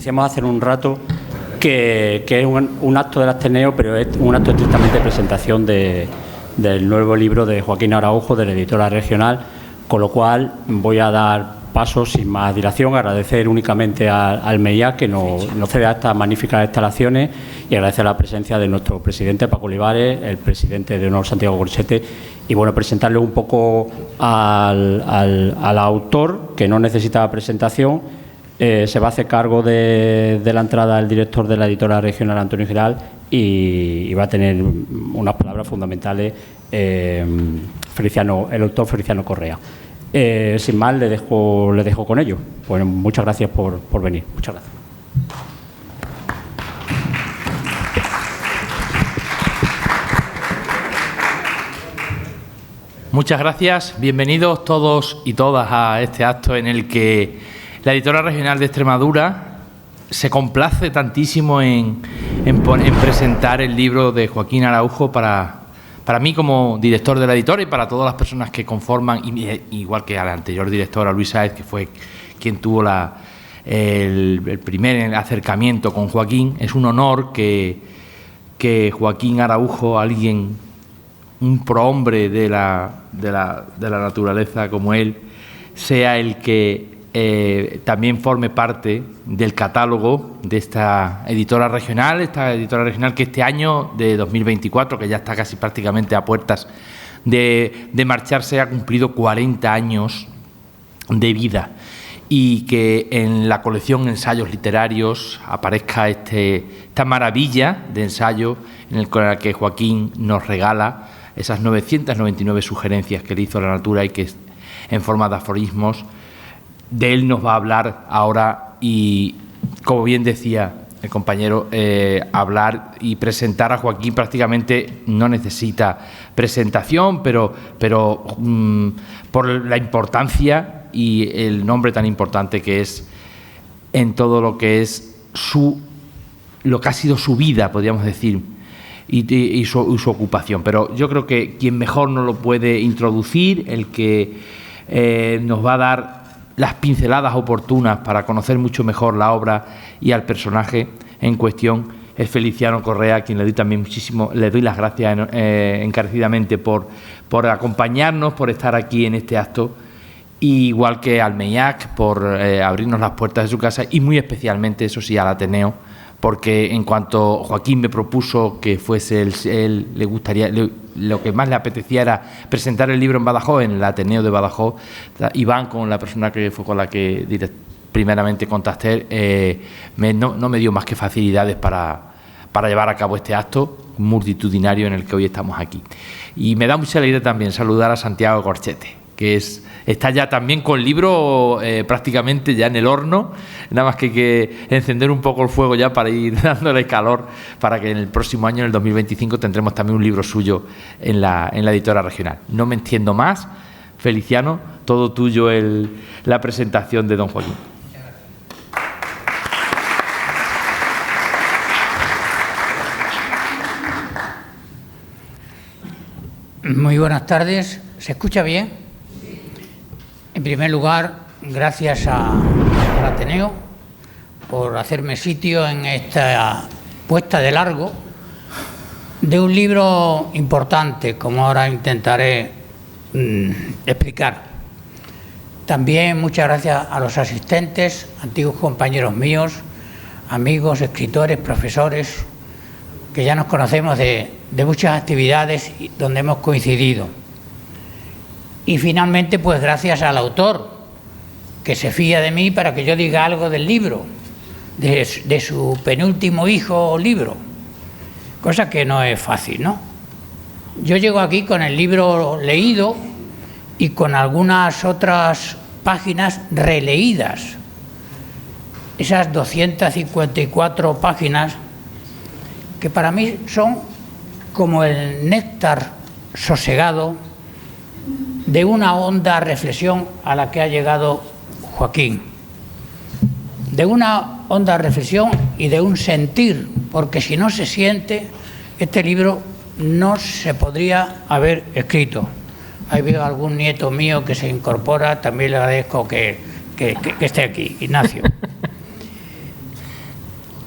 decíamos hace un rato que es un acto del Ateneo, pero es un acto estrictamente de presentación del nuevo libro de Joaquín Araujo, de la editora regional, con lo cual voy a dar paso sin más dilación, agradecer únicamente al MEIAC que nos cede a estas magníficas instalaciones y agradecer la presencia de nuestro presidente Paco Olivares, el presidente de Honor Santiago Gorchete, y bueno, presentarle un poco al autor, que no necesita presentación. Se va a hacer cargo de la entrada el director de la editora regional, Antonio Giral, y va a tener unas palabras fundamentales el doctor Feliciano Correa. Sin más, le dejo con ello. Bueno, muchas gracias por venir. Muchas gracias. Muchas gracias. Bienvenidos todos y todas a este acto en el que la editora regional de Extremadura se complace tantísimo en presentar el libro de Joaquín Araujo para mí como director de la editora y para todas las personas que conforman, igual que a la anterior directora, Luis Sáez, que fue quien tuvo el primer acercamiento con Joaquín. Es un honor que Joaquín Araujo, un prohombre de la naturaleza como él, sea el que también forme parte del catálogo de esta editora regional que este año de 2024, que ya está casi prácticamente a puertas de marcharse, ha cumplido 40 años de vida, y que en la colección Ensayos Literarios aparezca esta maravilla de ensayo en la que Joaquín nos regala esas 999 sugerencias que le hizo a la natura y que en forma de aforismos. De él nos va a hablar ahora y, como bien decía el compañero, hablar y presentar a Joaquín prácticamente no necesita presentación, pero por la importancia y el nombre tan importante que es en todo lo que es lo que ha sido su vida, podríamos decir, y su ocupación. Pero yo creo que quien mejor nos lo puede introducir, el que nos va a dar las pinceladas oportunas para conocer mucho mejor la obra y al personaje en cuestión, es Feliciano Correa, a quien le doy las gracias encarecidamente por acompañarnos, por estar aquí en este acto, igual que al MEIAC por abrirnos las puertas de su casa, y muy especialmente, eso sí, al Ateneo, porque en cuanto Joaquín me propuso que fuese él le gustaría, lo que más le apetecía era presentar el libro en Badajoz, en el Ateneo de Badajoz. Iván, con la persona que fue con la que primeramente contacté, no me dio más que facilidades para llevar a cabo este acto multitudinario en el que hoy estamos aquí. Y me da mucha alegría también saludar a Santiago Gorchete, que está ya también con el libro prácticamente ya en el horno, nada más que hay que encender un poco el fuego ya para ir dándole calor, para que en el próximo año, en el 2025, tendremos también un libro suyo en la editora regional. No me entiendo más. Feliciano, todo tuyo la presentación de don Joaquín. Muy buenas tardes. ¿Se escucha bien? En primer lugar, gracias al Ateneo por hacerme sitio en esta puesta de largo de un libro importante, como ahora intentaré explicar. También muchas gracias a los asistentes, antiguos compañeros míos, amigos, escritores, profesores, que ya nos conocemos de muchas actividades donde hemos coincidido. Y finalmente, pues gracias al autor, que se fía de mí para que yo diga algo del libro, de su penúltimo hijo libro, cosa que no es fácil, ¿no? Yo llego aquí con el libro leído y con algunas otras páginas releídas. Esas 254 páginas que para mí son como el néctar sosegado de una honda reflexión a la que ha llegado Joaquín, de una honda reflexión y de un sentir, porque si no se siente, este libro no se podría haber escrito. Ahí veo algún nieto mío que se incorpora, también le agradezco que esté aquí, Ignacio.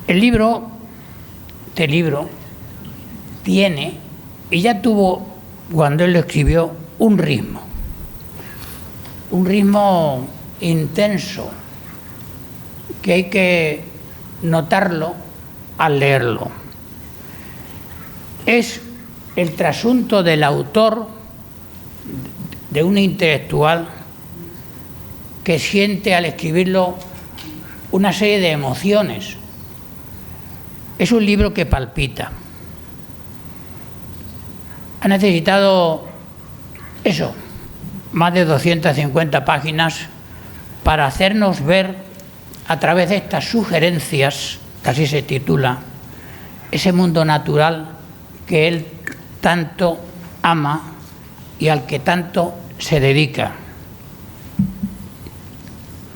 este libro tiene, y ya tuvo cuando él lo escribió, un ritmo intenso, que hay que notarlo al leerlo. Es el trasunto del autor, de un intelectual que siente al escribirlo una serie de emociones. Es un libro que palpita. Ha necesitado más de 250 páginas para hacernos ver a través de estas sugerencias, que así se titula, ese mundo natural que él tanto ama y al que tanto se dedica.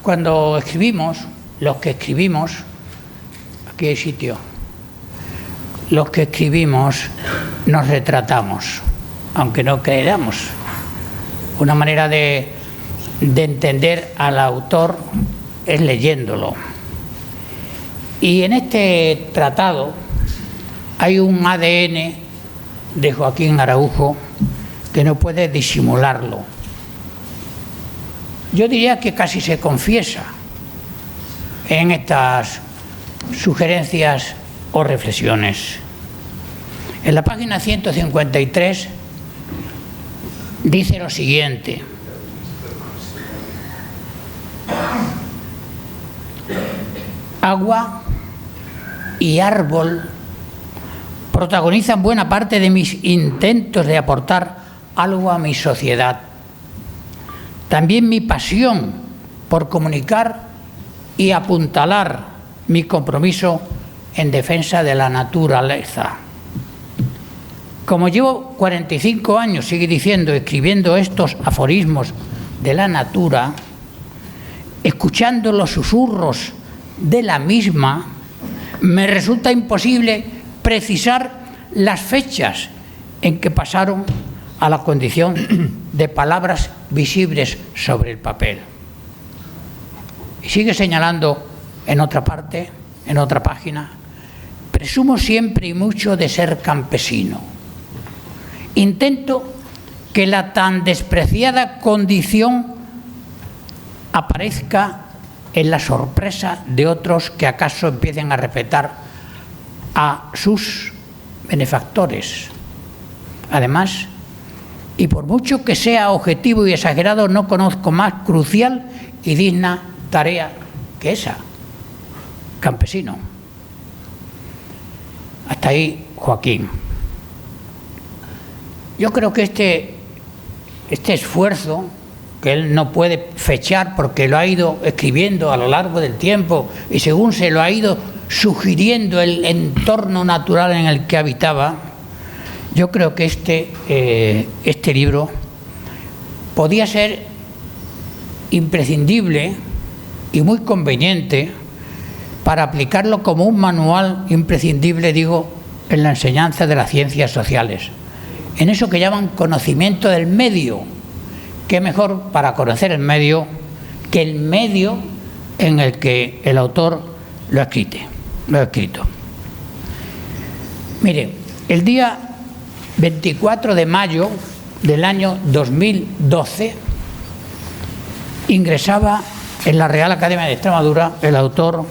Cuando escribimos, los que escribimos, aquí hay sitio, los que escribimos nos retratamos, aunque no creamos. Una manera de entender al autor es leyéndolo. Y en este tratado hay un ADN de Joaquín Araujo que no puede disimularlo. Yo diría que casi se confiesa en estas sugerencias o reflexiones. En la página 153 dice lo siguiente: agua y árbol protagonizan buena parte de mis intentos de aportar algo a mi sociedad. También mi pasión por comunicar y apuntalar mi compromiso en defensa de la naturaleza. Como llevo 45 años, sigue diciendo, escribiendo estos aforismos de la natura, escuchando los susurros de la misma, me resulta imposible precisar las fechas en que pasaron a la condición de palabras visibles sobre el papel. Y sigue señalando en otra parte, en otra página: presumo siempre y mucho de ser campesino. Intento que la tan despreciada condición aparezca en la sorpresa de otros que acaso empiecen a respetar a sus benefactores. Además, y por mucho que sea objetivo y exagerado, no conozco más crucial y digna tarea que esa. Campesino. Hasta ahí Joaquín. Yo creo que este esfuerzo, que él no puede fechar porque lo ha ido escribiendo a lo largo del tiempo y según se lo ha ido sugiriendo el entorno natural en el que habitaba, yo creo que este libro podía ser imprescindible y muy conveniente para aplicarlo como un manual imprescindible, digo, en la enseñanza de las ciencias sociales, en eso que llaman conocimiento del medio. ¿Qué mejor para conocer el medio que el medio en el que el autor lo ha escrito? Mire, el día 24 de mayo del año 2012 ingresaba en la Real Academia de Extremadura el autor,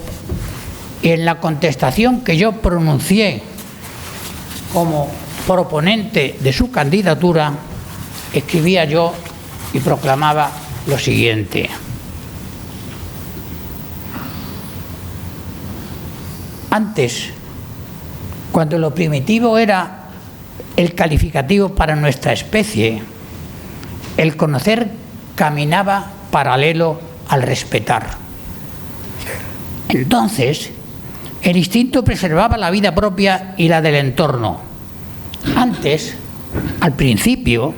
y en la contestación que yo pronuncié como proponente de su candidatura, escribía yo y proclamaba lo siguiente: antes, cuando lo primitivo era el calificativo para nuestra especie, el conocer caminaba paralelo al respetar. Entonces, el instinto preservaba la vida propia y la del entorno. Antes, al principio,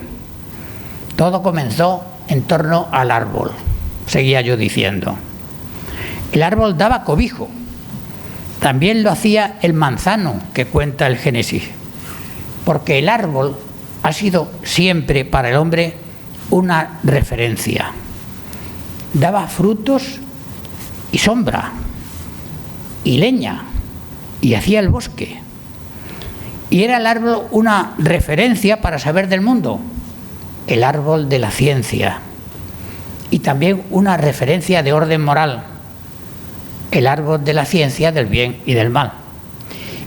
todo comenzó en torno al árbol, seguía yo diciendo. El árbol daba cobijo. También lo hacía el manzano que cuenta el Génesis, porque el árbol ha sido siempre para el hombre una referencia. Daba frutos y sombra y leña, y hacía el bosque. Y era el árbol una referencia para saber del mundo, el árbol de la ciencia, y también una referencia de orden moral, el árbol de la ciencia del bien y del mal.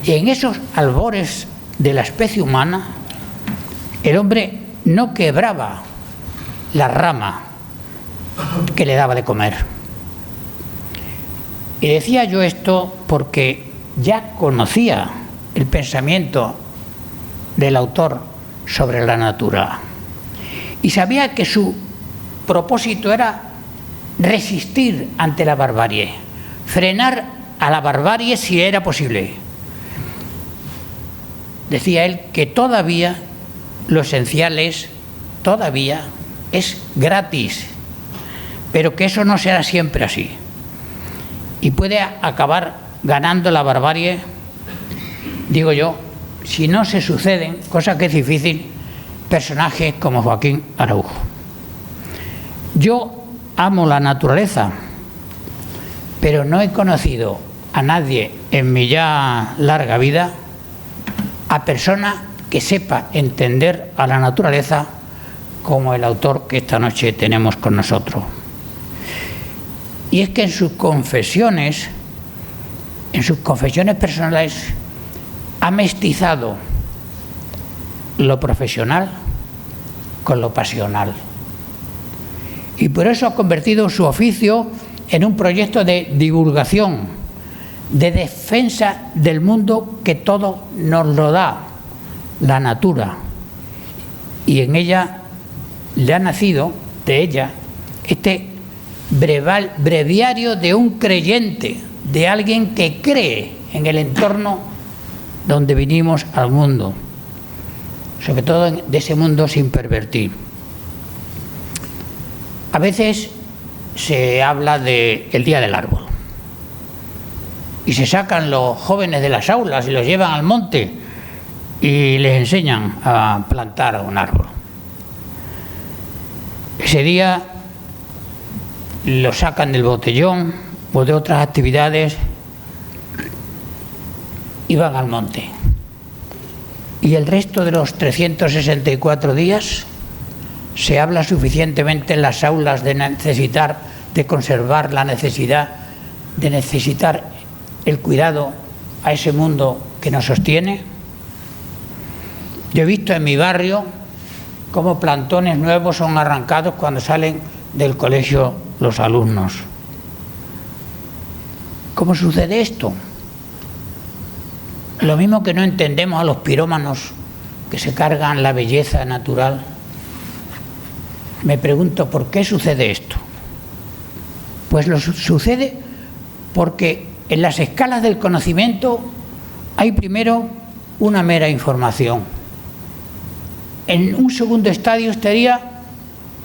Y en esos albores de la especie humana, el hombre no quebraba la rama que le daba de comer. Y decía yo esto porque ya conocía el pensamiento del autor sobre la natura y sabía que su propósito era resistir ante la barbarie, frenar a la barbarie si era posible. Decía él que todavía lo esencial es gratis, pero que eso no será siempre así. Y puede acabar ganando la barbarie, digo yo, si no se suceden, cosa que es difícil, personajes como Joaquín Araujo. Yo amo la naturaleza, pero no he conocido a nadie en mi ya larga vida, a persona que sepa entender a la naturaleza como el autor que esta noche tenemos con nosotros. Y es que en sus confesiones personales, ha mestizado lo profesional con lo pasional. Y por eso ha convertido su oficio en un proyecto de divulgación, de defensa del mundo que todo nos lo da, la natura. Y en ella le ha nacido, de ella, este breviario de un creyente, de alguien que cree en el entorno donde vinimos al mundo, sobre todo de ese mundo sin pervertir. A veces se habla del Día del Árbol y se sacan los jóvenes de las aulas y los llevan al monte y les enseñan a plantar un árbol. Ese día lo sacan del botellón o de otras actividades y van al monte. Y el resto de los 364 días se habla suficientemente en las aulas de conservar la necesidad, de necesitar el cuidado a ese mundo que nos sostiene. Yo he visto en mi barrio cómo plantones nuevos son arrancados cuando salen del colegio los alumnos. ¿Cómo sucede esto? Lo mismo que no entendemos a los pirómanos que se cargan la belleza natural. Me pregunto, ¿por qué sucede esto? Pues sucede porque en las escalas del conocimiento hay primero una mera información. En un segundo estadio estaría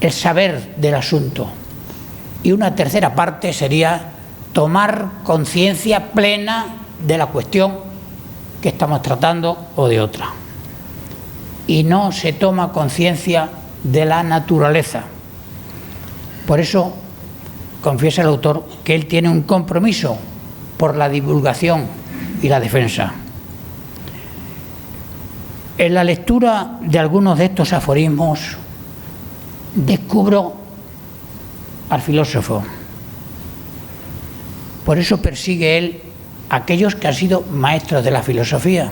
el saber del asunto. Y una tercera parte sería tomar conciencia plena de la cuestión que estamos tratando o de otra. Y no se toma conciencia de la naturaleza. Por eso confiesa el autor que él tiene un compromiso por la divulgación y la defensa. En la lectura de algunos de estos aforismos descubro al filósofo. Por eso persigue él a aquellos que han sido maestros de la filosofía.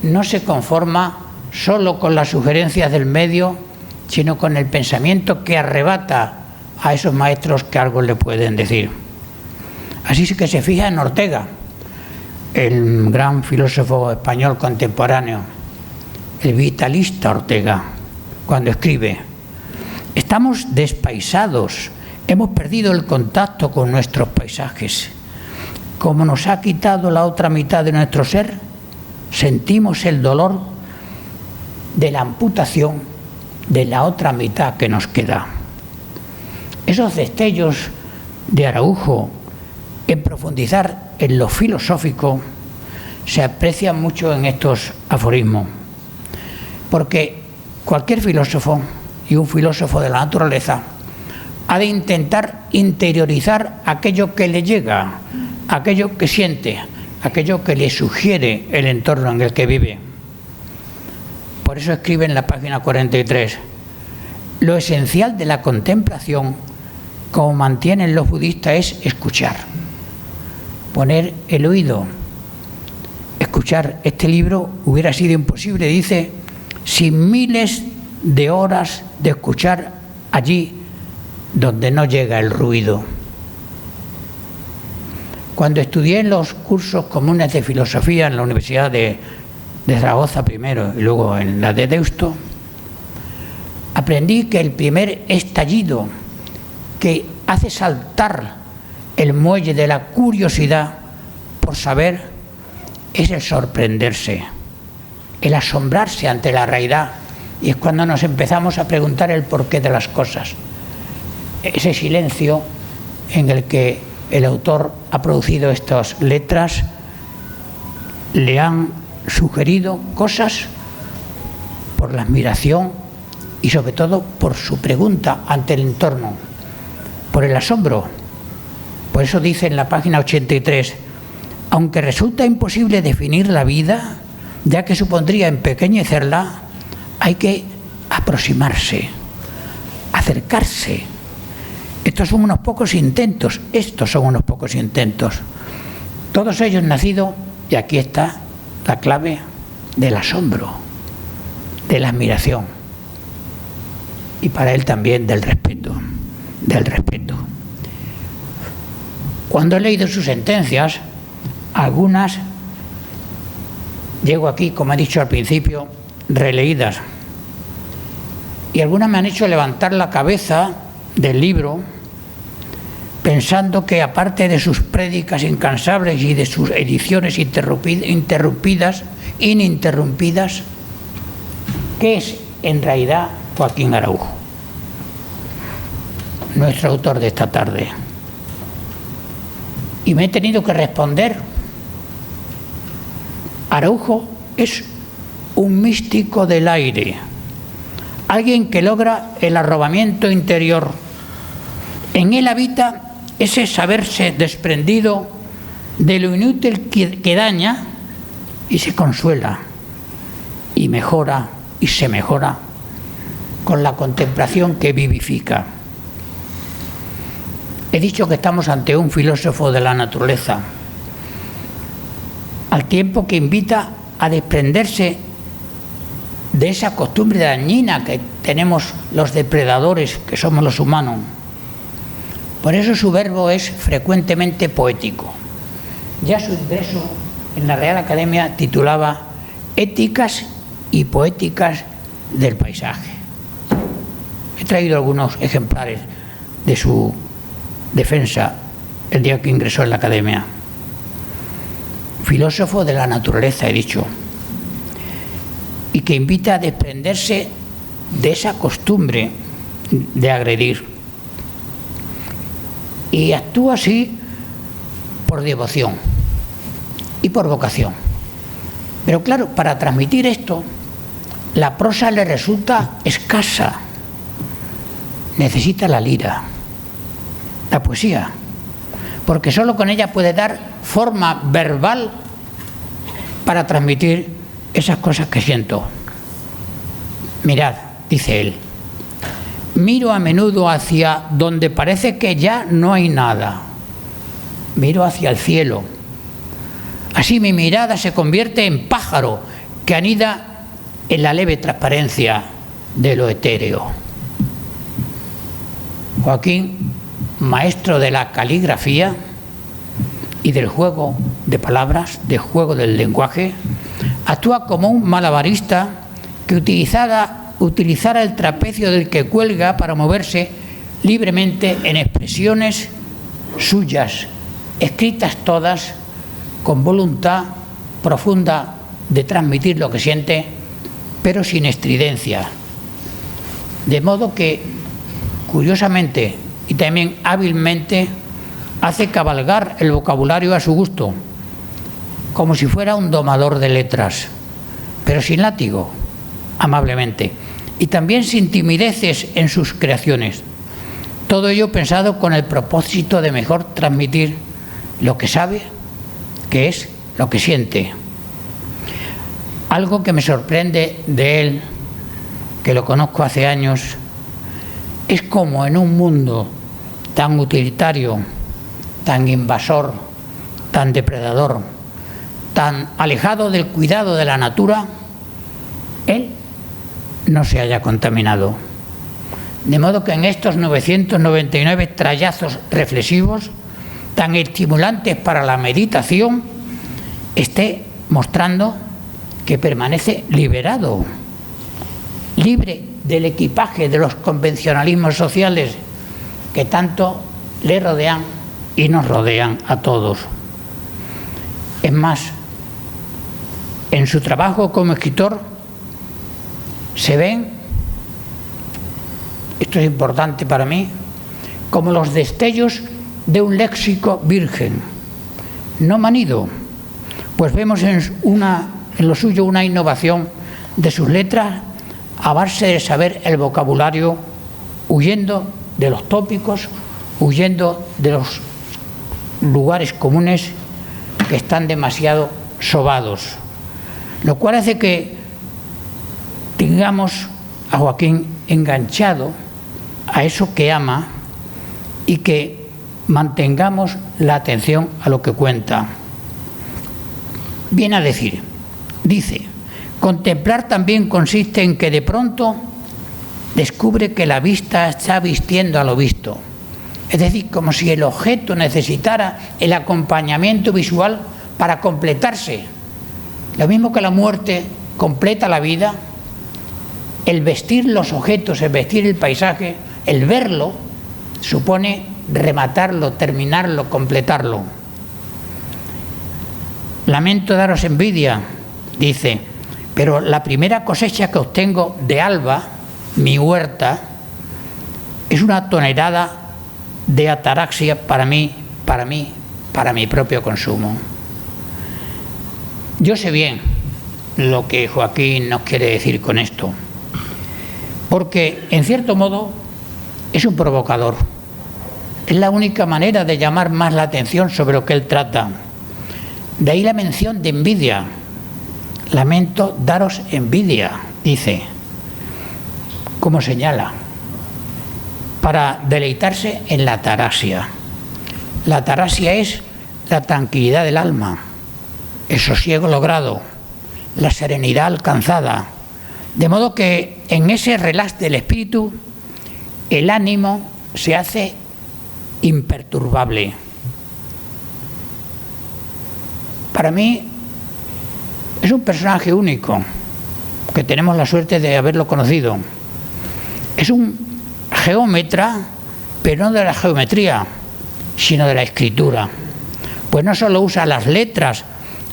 No se conforma solo con las sugerencias del medio, sino con el pensamiento que arrebata a esos maestros que algo le pueden decir. Así que se fija en Ortega, el gran filósofo español contemporáneo, el vitalista Ortega, cuando escribe: estamos despaisados, hemos perdido el contacto con nuestros paisajes. Como nos ha quitado la otra mitad de nuestro ser, sentimos el dolor de la amputación de la otra mitad que nos queda. Esos destellos de Araujo en profundizar en lo filosófico se aprecian mucho en estos aforismos, porque cualquier filósofo, y un filósofo de la naturaleza, ha de intentar interiorizar aquello que le llega, aquello que siente, aquello que le sugiere el entorno en el que vive. Por eso escribe en la página 43: lo esencial de la contemplación, como mantienen los budistas, es escuchar, poner el oído. Escuchar este libro hubiera sido imposible, dice, sin miles de horas de escuchar allí donde no llega el ruido. Cuando estudié en los cursos comunes de filosofía en la Universidad de Zaragoza primero y luego en la de Deusto, aprendí que el primer estallido que hace saltar el muelle de la curiosidad por saber es el sorprenderse, el asombrarse ante la realidad, y es cuando nos empezamos a preguntar el porqué de las cosas. Ese silencio en el que el autor ha producido estas letras le han sugerido cosas por la admiración y sobre todo por su pregunta ante el entorno, por el asombro. Por eso dice en la página 83: aunque resulta imposible definir la vida, ya que supondría empequeñecerla, hay que aproximarse, acercarse. Estos son unos pocos intentos, todos ellos nacidos, y aquí está la clave, del asombro, de la admiración y para él también del respeto. Cuando he leído sus sentencias, algunas, llego aquí, como he dicho al principio, releídas, y algunas me han hecho levantar la cabeza del libro pensando que, aparte de sus prédicas incansables y de sus ediciones ininterrumpidas, ¿qué es en realidad Joaquín Araujo, nuestro autor de esta tarde? Y me he tenido que responder: Araujo es un místico del aire, alguien que logra el arrobamiento interior. En él habita ese saberse desprendido de lo inútil que daña, y se consuela y mejora y se mejora con la contemplación que vivifica. He dicho que estamos ante un filósofo de la naturaleza, al tiempo que invita a desprenderse de esa costumbre dañina que tenemos los depredadores, que somos los humanos. Por eso su verbo es frecuentemente poético. Ya su ingreso en la Real Academia titulaba Éticas y Poéticas del Paisaje. He traído algunos ejemplares de su defensa el día que ingresó en la Academia. Filósofo de la naturaleza, he dicho, y que invita a desprenderse de esa costumbre de agredir. Y actúa así por devoción y por vocación. Pero claro, para transmitir esto, la prosa le resulta escasa. Necesita la lira, la poesía, porque solo con ella puede dar forma verbal para transmitir esas cosas que siento. Mirad, dice él, miro a menudo hacia donde parece que ya no hay nada. Miro hacia el cielo. Así mi mirada se convierte en pájaro que anida en la leve transparencia de lo etéreo. Joaquín, maestro de la caligrafía y del juego de palabras, del juego del lenguaje, actúa como un malabarista que utilizara el trapecio del que cuelga para moverse libremente en expresiones suyas, escritas todas con voluntad profunda de transmitir lo que siente, pero sin estridencia. De modo que, curiosamente y también hábilmente, hace cabalgar el vocabulario a su gusto, como si fuera un domador de letras, pero sin látigo, amablemente, y también sin timideces en sus creaciones. Todo ello pensado con el propósito de mejor transmitir lo que sabe, que es lo que siente. Algo que me sorprende de él, que lo conozco hace años, es como en un mundo tan utilitario, tan invasor, tan depredador, tan alejado del cuidado de la natura, él no se haya contaminado. De modo que en estos 999 trayazos reflexivos, tan estimulantes para la meditación, esté mostrando que permanece liberado, libre del equipaje de los convencionalismos sociales que tanto le rodean y nos rodean a todos. Es más, en su trabajo como escritor se ven, esto es importante para mí, como los destellos de un léxico virgen, no manido, pues vemos en lo suyo una innovación de sus letras a base de saber el vocabulario, huyendo de los tópicos, huyendo de los lugares comunes que están demasiado sobados, lo cual hace que tengamos a Joaquín enganchado a eso que ama y que mantengamos la atención a lo que cuenta. Viene a decir, dice, contemplar también consiste en que de pronto descubre que la vista está vistiendo a lo visto. Es decir, como si el objeto necesitara el acompañamiento visual para completarse. Lo mismo que la muerte completa la vida, el vestir los objetos, el vestir el paisaje, el verlo, supone rematarlo, terminarlo, completarlo. Lamento daros envidia, dice, pero la primera cosecha que obtengo de Alba, mi huerta, es una tonelada de ataraxia para mi propio consumo. Yo sé bien lo que Joaquín nos quiere decir con esto, porque en cierto modo es un provocador. Es la única manera de llamar más la atención sobre lo que él trata. De ahí la mención de envidia. Lamento daros envidia, dice, como señala, para deleitarse en la ataraxia. La ataraxia es la tranquilidad del alma, el sosiego logrado, la serenidad alcanzada, de modo que en ese relax del espíritu el ánimo se hace imperturbable. Para mí es un personaje único, que tenemos la suerte de haberlo conocido. Es un geómetra, pero no de la geometría, sino de la escritura. Pues no solo usa las letras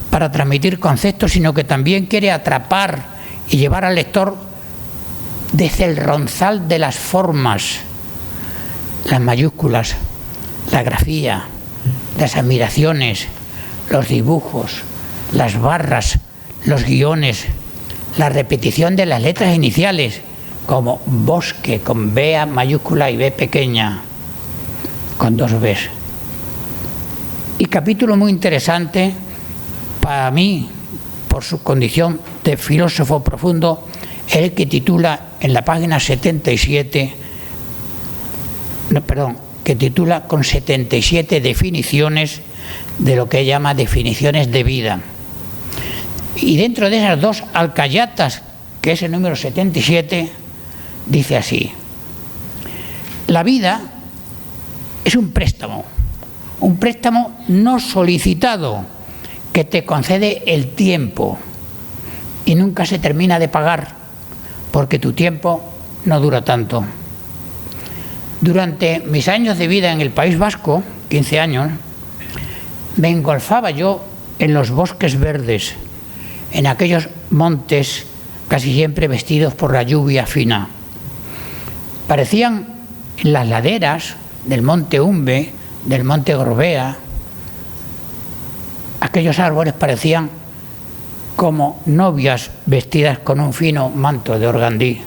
para transmitir conceptos, sino que también quiere atrapar y llevar al lector desde el ronzal de las formas, las mayúsculas, la grafía, las admiraciones, los dibujos, las barras, los guiones, la repetición de las letras iniciales, como bosque con B mayúscula y B pequeña, con dos Bs. Y capítulo muy interesante para mí, por su condición de filósofo profundo, el que titula en la página 77, que titula con 77 definiciones de lo que llama definiciones de vida. Y dentro de esas dos alcayatas, que es el número 77, dice así: la vida es un préstamo no solicitado que te concede el tiempo y nunca se termina de pagar porque tu tiempo no dura tanto. Durante mis años de vida en el País Vasco, 15 años, me engolfaba yo en los bosques verdes, en aquellos montes casi siempre vestidos por la lluvia fina. Parecían en las laderas del monte Umbe, del monte Gorbea, aquellos árboles parecían como novias vestidas con un fino manto de organdí.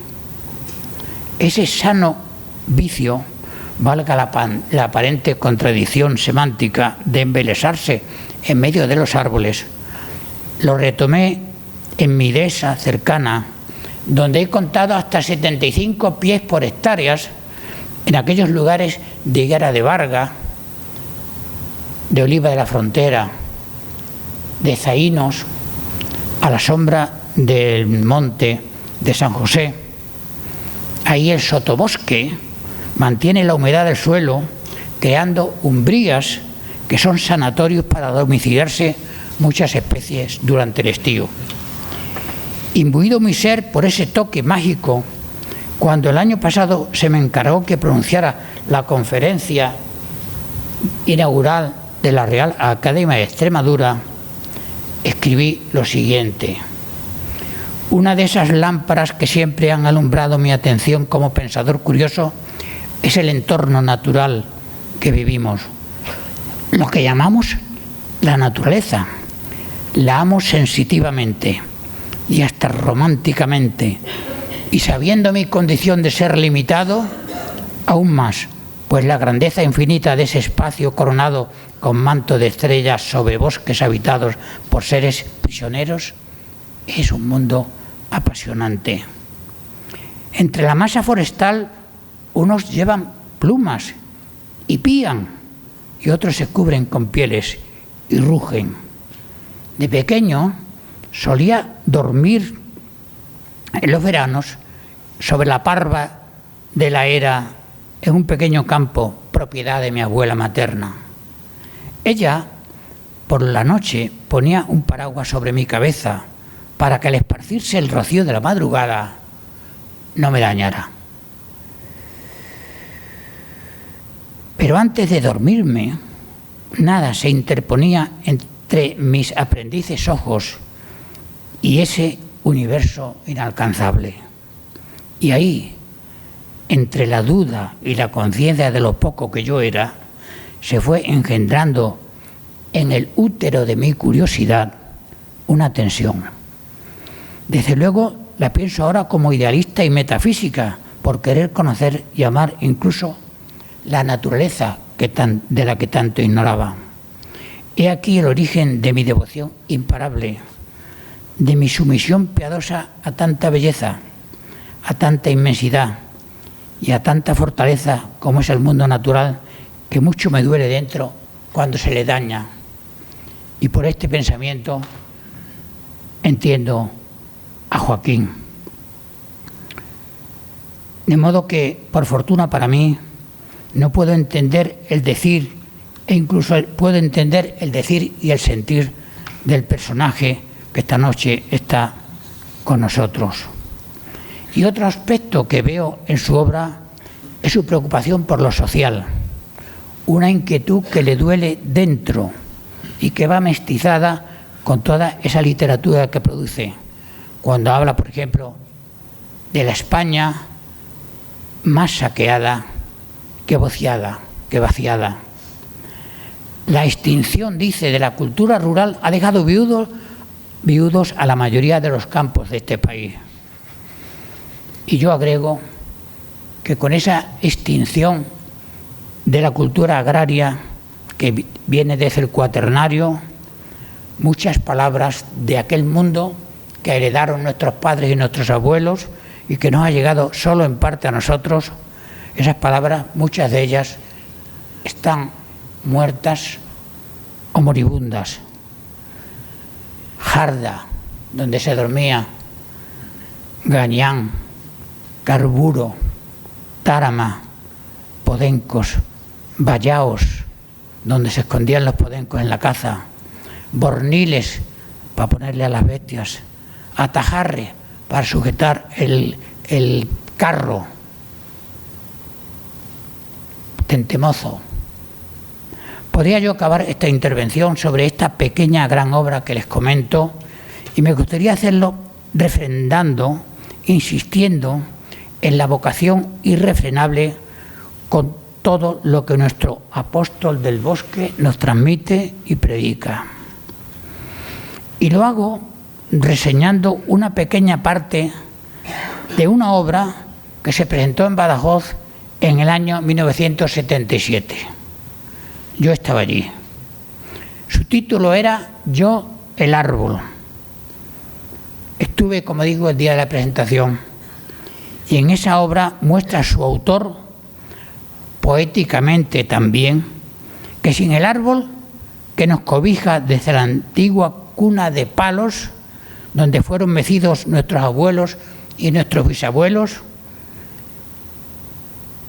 Ese sano vicio, valga la aparente contradicción semántica de embelesarse en medio de los árboles, lo retomé en mi dehesa cercana, donde he contado hasta 75 pies por hectáreas en aquellos lugares de higuera de Varga, de oliva de la frontera, de zaínos, a la sombra del monte de San José. Ahí el sotobosque mantiene la humedad del suelo, creando umbrías que son sanatorios para domiciliarse muchas especies durante el estío. Imbuido mi ser por ese toque mágico, cuando el año pasado se me encargó que pronunciara la conferencia inaugural de la Real Academia de Extremadura, escribí lo siguiente: una de esas lámparas que siempre han alumbrado mi atención como pensador curioso es el entorno natural que vivimos, lo que llamamos la naturaleza. La amo sensitivamente y hasta románticamente, y sabiendo mi condición de ser limitado, aún más, pues la grandeza infinita de ese espacio coronado con manto de estrellas sobre bosques habitados por seres prisioneros es un mundo apasionante. Entre la masa forestal, unos llevan plumas y pían, y otros se cubren con pieles y rugen. De pequeño solía dormir en los veranos sobre la parva de la era en un pequeño campo, propiedad de mi abuela materna. Ella, por la noche, ponía un paraguas sobre mi cabeza para que al esparcirse el rocío de la madrugada no me dañara. Pero antes de dormirme, nada se interponía entre mis aprendices ojos y ese universo inalcanzable. Y ahí, entre la duda y la conciencia de lo poco que yo era, se fue engendrando en el útero de mi curiosidad una tensión. Desde luego la pienso ahora como idealista y metafísica, por querer conocer y amar incluso la naturaleza de la que tanto ignoraba. He aquí el origen de mi devoción imparable, de mi sumisión piadosa a tanta belleza, a tanta inmensidad y a tanta fortaleza como es el mundo natural, que mucho me duele dentro cuando se le daña. Y por este pensamiento entiendo a Joaquín. De modo que, por fortuna para mí, no puedo entender el decir, e incluso puedo entender el decir y el sentir del personaje que esta noche está con nosotros. Y otro aspecto que veo en su obra es su preocupación por lo social, una inquietud que le duele dentro y que va mestizada con toda esa literatura que produce, cuando habla, por ejemplo, de la España más saqueada que vaciada. La extinción, dice, de la cultura rural ha dejado viudos a la mayoría de los campos de este país. Y yo agrego que con esa extinción de la cultura agraria que viene desde el Cuaternario, muchas palabras de aquel mundo que heredaron nuestros padres y nuestros abuelos y que nos ha llegado solo en parte a nosotros, esas palabras, muchas de ellas, están muertas o moribundas. Jarda, donde se dormía, Gañán, Carburo, Tárama, Podencos, Vallaos, donde se escondían los podencos en la caza, Borniles, para ponerle a las bestias, Atajarre, para sujetar el carro, Tentemozo. Podría yo acabar esta intervención sobre esta pequeña gran obra que les comento, y me gustaría hacerlo refrendando, insistiendo en la vocación irrefrenable con todo lo que nuestro apóstol del bosque nos transmite y predica. Y lo hago reseñando una pequeña parte de una obra que se presentó en Badajoz en el año 1977. Yo estaba allí. Su título era Yo, el árbol, estuve, como digo, el día de la presentación, y en esa obra muestra a su autor, poéticamente también, que sin el árbol que nos cobija desde la antigua cuna de palos, donde fueron mecidos nuestros abuelos y nuestros bisabuelos,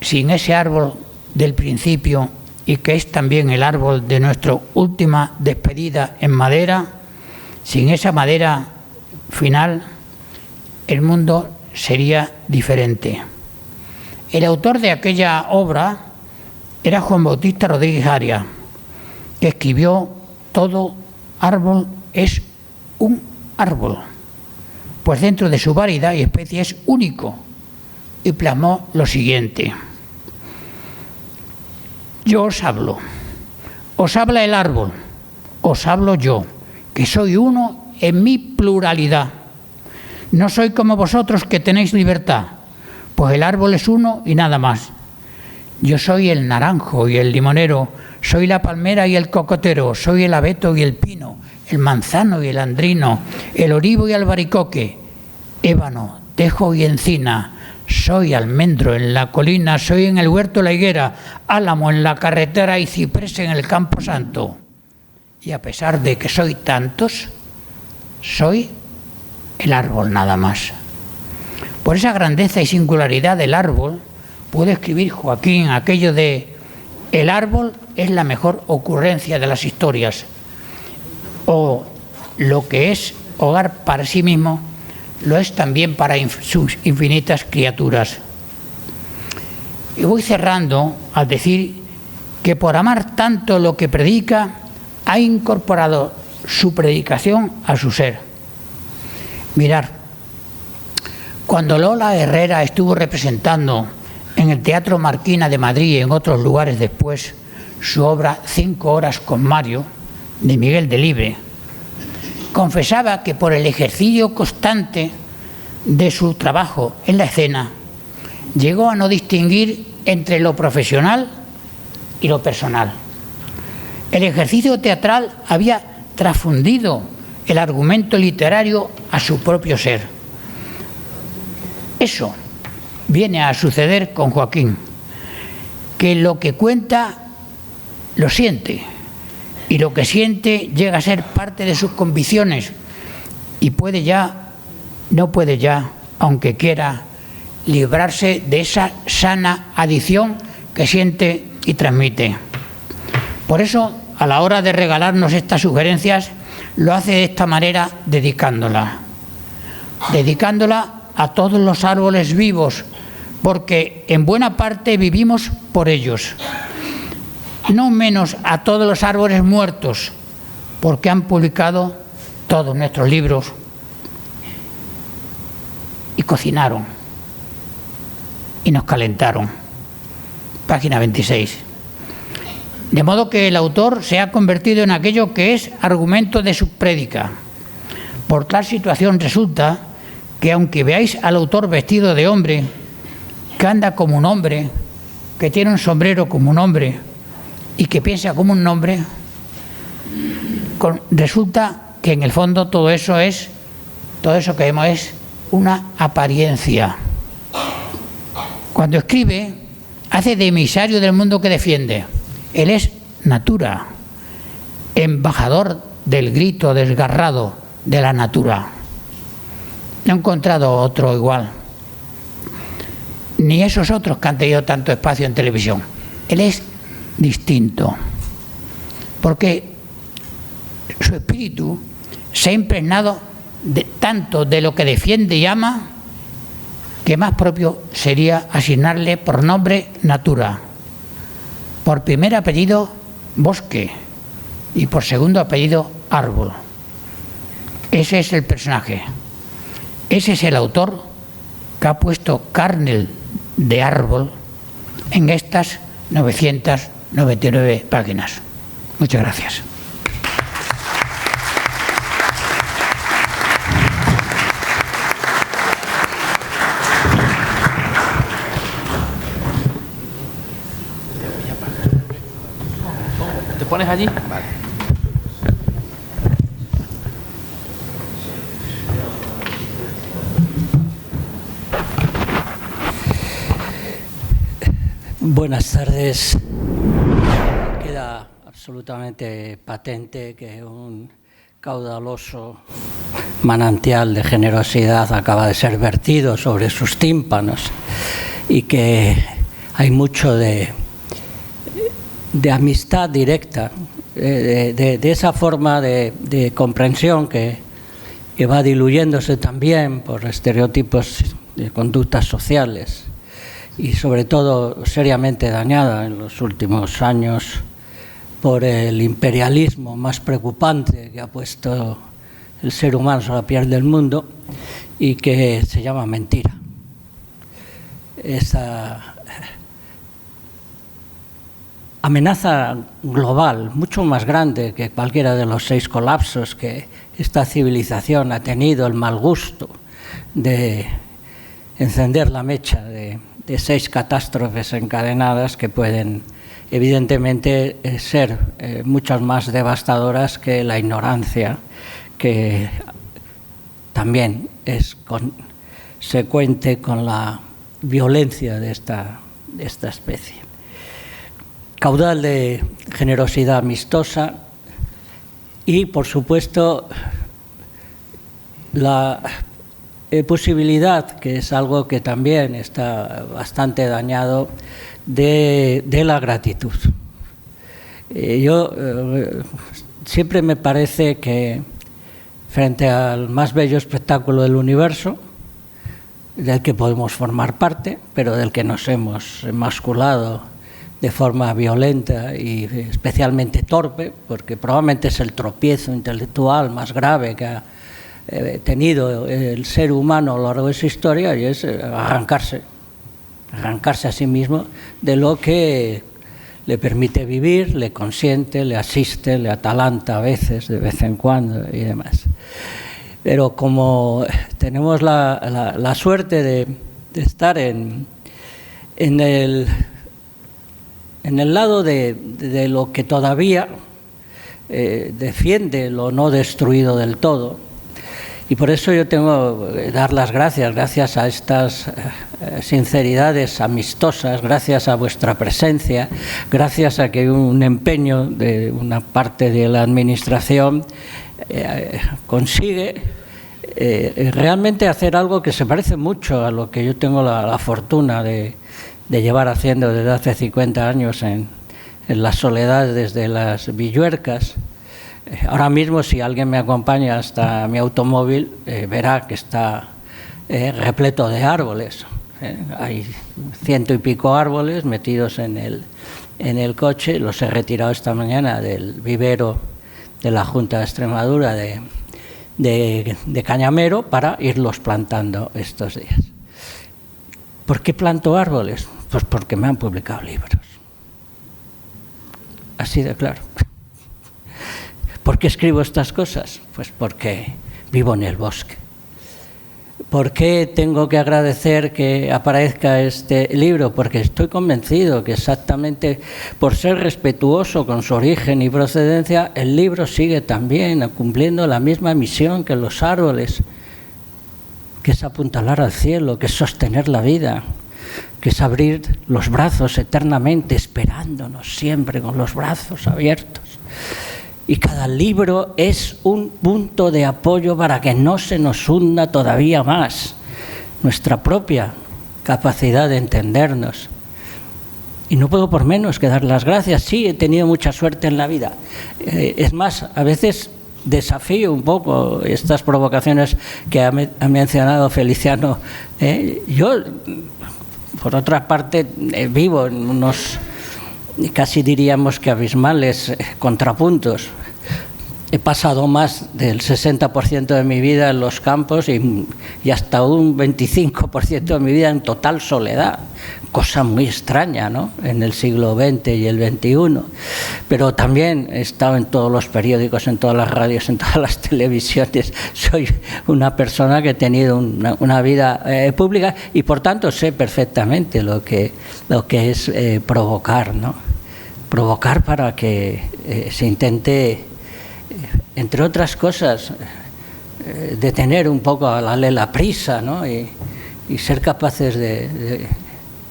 sin ese árbol del principio, y que es también el árbol de nuestra última despedida en madera, sin esa madera final, el mundo sería diferente. El autor de aquella obra era Juan Bautista Rodríguez Arias, que escribió: todo árbol es un árbol, pues dentro de su variedad y especie es único, y plasmó lo siguiente: yo os habla el árbol, os hablo yo, que soy uno en mi pluralidad. No soy como vosotros que tenéis libertad, pues el árbol es uno y nada más. Yo soy el naranjo y el limonero, soy la palmera y el cocotero, soy el abeto y el pino, el manzano y el andrino, el olivo y el albaricoque, ébano, tejo y encina, soy almendro en la colina, soy en el huerto la higuera, álamo en la carretera y ciprés en el campo santo. Y a pesar de que soy tantos, soy el árbol nada más. Por esa grandeza y singularidad del árbol, puede escribir Joaquín aquello de: el árbol es la mejor ocurrencia de las historias, o lo que es hogar para sí mismo, lo es también para sus infinitas criaturas. Y voy cerrando al decir que por amar tanto lo que predica, ha incorporado su predicación a su ser. Mirad, cuando Lola Herrera estuvo representando en el Teatro Marquina de Madrid y en otros lugares después su obra 5 horas con Mario, de Miguel Delibes, confesaba que por el ejercicio constante de su trabajo en la escena llegó a no distinguir entre lo profesional y lo personal. El ejercicio teatral había transfundido el argumento literario a su propio ser. Eso viene a suceder con Joaquín, que lo que cuenta lo siente, y lo que siente llega a ser parte de sus convicciones, y no puede ya, aunque quiera, librarse de esa sana adicción que siente y transmite. Por eso, a la hora de regalarnos estas sugerencias, lo hace de esta manera, dedicándola a todos los árboles vivos, porque en buena parte vivimos por ellos. No menos a todos los árboles muertos, porque han publicado todos nuestros libros y cocinaron y nos calentaron. Página 26. De modo que el autor se ha convertido en aquello que es argumento de su prédica. Por tal situación resulta que, aunque veáis al autor vestido de hombre, que anda como un hombre, que tiene un sombrero como un hombre y que piensa como un hombre, resulta que en el fondo todo eso que vemos es una apariencia. Cuando escribe, hace de emisario del mundo que defiende. Él es natura, embajador del grito desgarrado de la natura. No he encontrado otro igual, ni esos otros que han tenido tanto espacio en televisión. Él es distinto, porque su espíritu se ha impregnado tanto de lo que defiende y ama, que más propio sería asignarle por nombre natura, por primer apellido bosque y por segundo apellido árbol. Ese es el personaje, ese es el autor que ha puesto carne de árbol en estas 999 páginas. Muchas gracias. ¿Te pones allí? Vale. Buenas tardes. Queda absolutamente patente que un caudaloso manantial de generosidad acaba de ser vertido sobre sus tímpanos y que hay mucho de amistad directa, de esa forma de comprensión que va diluyéndose también por estereotipos de conductas sociales y sobre todo seriamente dañada en los últimos años por el imperialismo más preocupante que ha puesto el ser humano sobre la piel del mundo y que se llama mentira. Esa amenaza global, mucho más grande que cualquiera de los 6 colapsos que esta civilización ha tenido el mal gusto de encender la mecha de 6 catástrofes encadenadas que pueden evidentemente ser muchas más devastadoras que la ignorancia, que también es consecuente con la violencia de esta especie. Caudal de generosidad amistosa y, por supuesto, la posibilidad, que es algo que también está bastante dañado, de la gratitud. Siempre me parece que frente al más bello espectáculo del universo, del que podemos formar parte, pero del que nos hemos emasculado de forma violenta y especialmente torpe, porque probablemente es el tropiezo intelectual más grave que ha tenido el ser humano a lo largo de su historia, y es arrancarse a sí mismo de lo que le permite vivir, le consiente, le asiste, le atalanta a veces, de vez en cuando y demás. Pero como tenemos la suerte de estar en el lado de lo que todavía defiende lo no destruido del todo, y por eso yo tengo que dar las gracias a estas sinceridades amistosas, gracias a vuestra presencia, gracias a que hay un empeño de una parte de la administración consigue realmente hacer algo que se parece mucho a lo que yo tengo la fortuna de llevar haciendo desde hace 50 años en las soledades de las Villuercas. Ahora mismo, si alguien me acompaña hasta mi automóvil, verá que está repleto de árboles. Hay 100 y pico árboles metidos en el coche. Los he retirado esta mañana del vivero de la Junta de Extremadura de Cañamero para irlos plantando estos días. ¿Por qué planto árboles? Pues porque me han publicado libros. Así de claro. ¿Por qué escribo estas cosas? Pues porque vivo en el bosque. ¿Por qué tengo que agradecer que aparezca este libro? Porque estoy convencido que exactamente por ser respetuoso con su origen y procedencia, el libro sigue también cumpliendo la misma misión que los árboles, que es apuntalar al cielo, que es sostener la vida, que es abrir los brazos eternamente, esperándonos siempre con los brazos abiertos. Y cada libro es un punto de apoyo para que no se nos hunda todavía más nuestra propia capacidad de entendernos. Y no puedo por menos que dar las gracias. Sí, he tenido mucha suerte en la vida. Es más, a veces desafío un poco estas provocaciones que ha mencionado Feliciano. Yo, por otra parte, vivo en unos, casi diríamos que abismales, contrapuntos. He pasado más del 60% de mi vida en los campos y hasta un 25% de mi vida en total soledad, cosa muy extraña, ¿no?, en el siglo XX y el XXI. Pero también he estado en todos los periódicos, en todas las radios, en todas las televisiones. Soy una persona que he tenido una vida pública y por tanto sé perfectamente lo que es provocar, ¿no? Provocar para que se intente, entre otras cosas, detener un poco a la prisa, ¿no? Y ser capaces de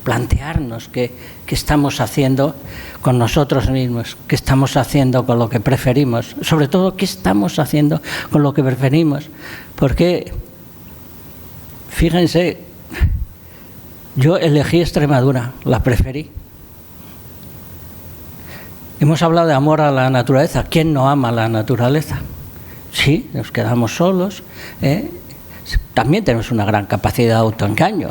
plantearnos qué estamos haciendo con nosotros mismos, qué estamos haciendo con lo que preferimos, sobre todo qué estamos haciendo con lo que preferimos, porque fíjense, yo elegí Extremadura, la preferí. Hemos hablado de amor a la naturaleza. ¿Quién no ama la naturaleza? Sí, nos quedamos solos. También tenemos una gran capacidad de autoengaño.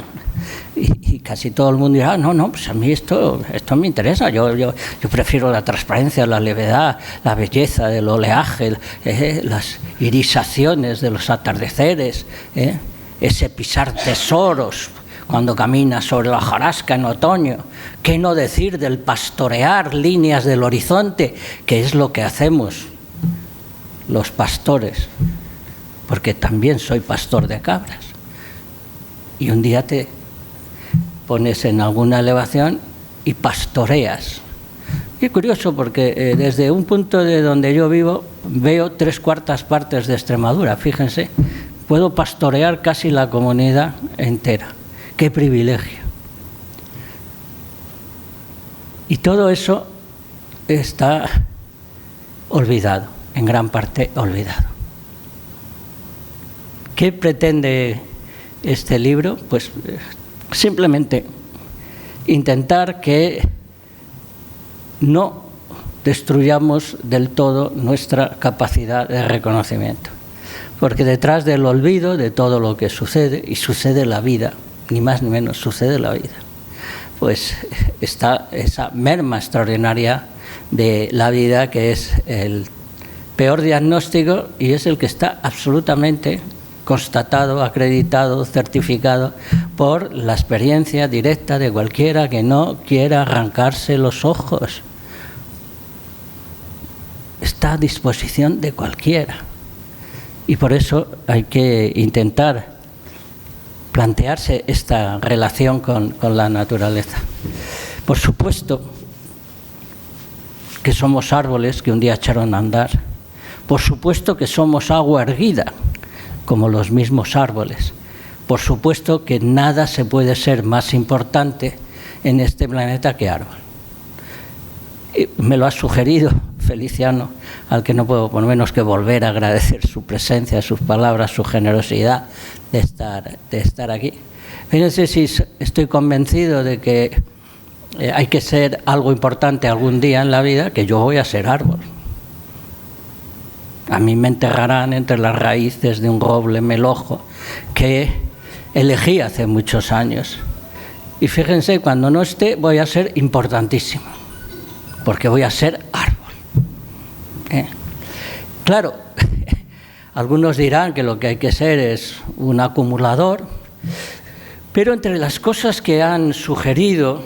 Y casi todo el mundo dirá, no, pues a mí esto me interesa. Yo prefiero la transparencia, la levedad, la belleza del oleaje, las irisaciones de los atardeceres, ese pisar tesoros cuando camina sobre la hojarasca en otoño. ¿Qué no decir del pastorear líneas del horizonte, que es lo que hacemos los pastores? Porque también soy pastor de cabras. Y un día te pones en alguna elevación y pastoreas. Y es curioso porque desde un punto de donde yo vivo veo 3/4 partes de Extremadura, fíjense. Puedo pastorear casi la comunidad entera. ¡Qué privilegio! Y todo eso está olvidado, en gran parte olvidado. ¿Qué pretende este libro? Pues simplemente intentar que no destruyamos del todo nuestra capacidad de reconocimiento. Porque detrás del olvido de todo lo que sucede, y sucede la vida, ni más ni menos, sucede la vida, pues está esa merma extraordinaria de la vida, que es el peor diagnóstico y es el que está absolutamente constatado, acreditado, certificado por la experiencia directa de cualquiera que no quiera arrancarse los ojos. Está a disposición de cualquiera. Y por eso hay que intentar plantearse esta relación con la naturaleza. Por supuesto que somos árboles que un día echaron a andar. Por supuesto que somos agua erguida, como los mismos árboles. Por supuesto que nada se puede ser más importante en este planeta que árbol. Y me lo ha sugerido Feliciano, al que no puedo por menos que volver a agradecer su presencia, sus palabras, su generosidad de estar aquí. Fíjense si estoy convencido de que hay que ser algo importante algún día en la vida, que yo voy a ser árbol. A mí me enterrarán entre las raíces de un roble melojo que elegí hace muchos años. Y fíjense, cuando no esté voy a ser importantísimo, porque voy a ser árbol. Claro, algunos dirán que lo que hay que ser es un acumulador, pero entre las cosas que han sugerido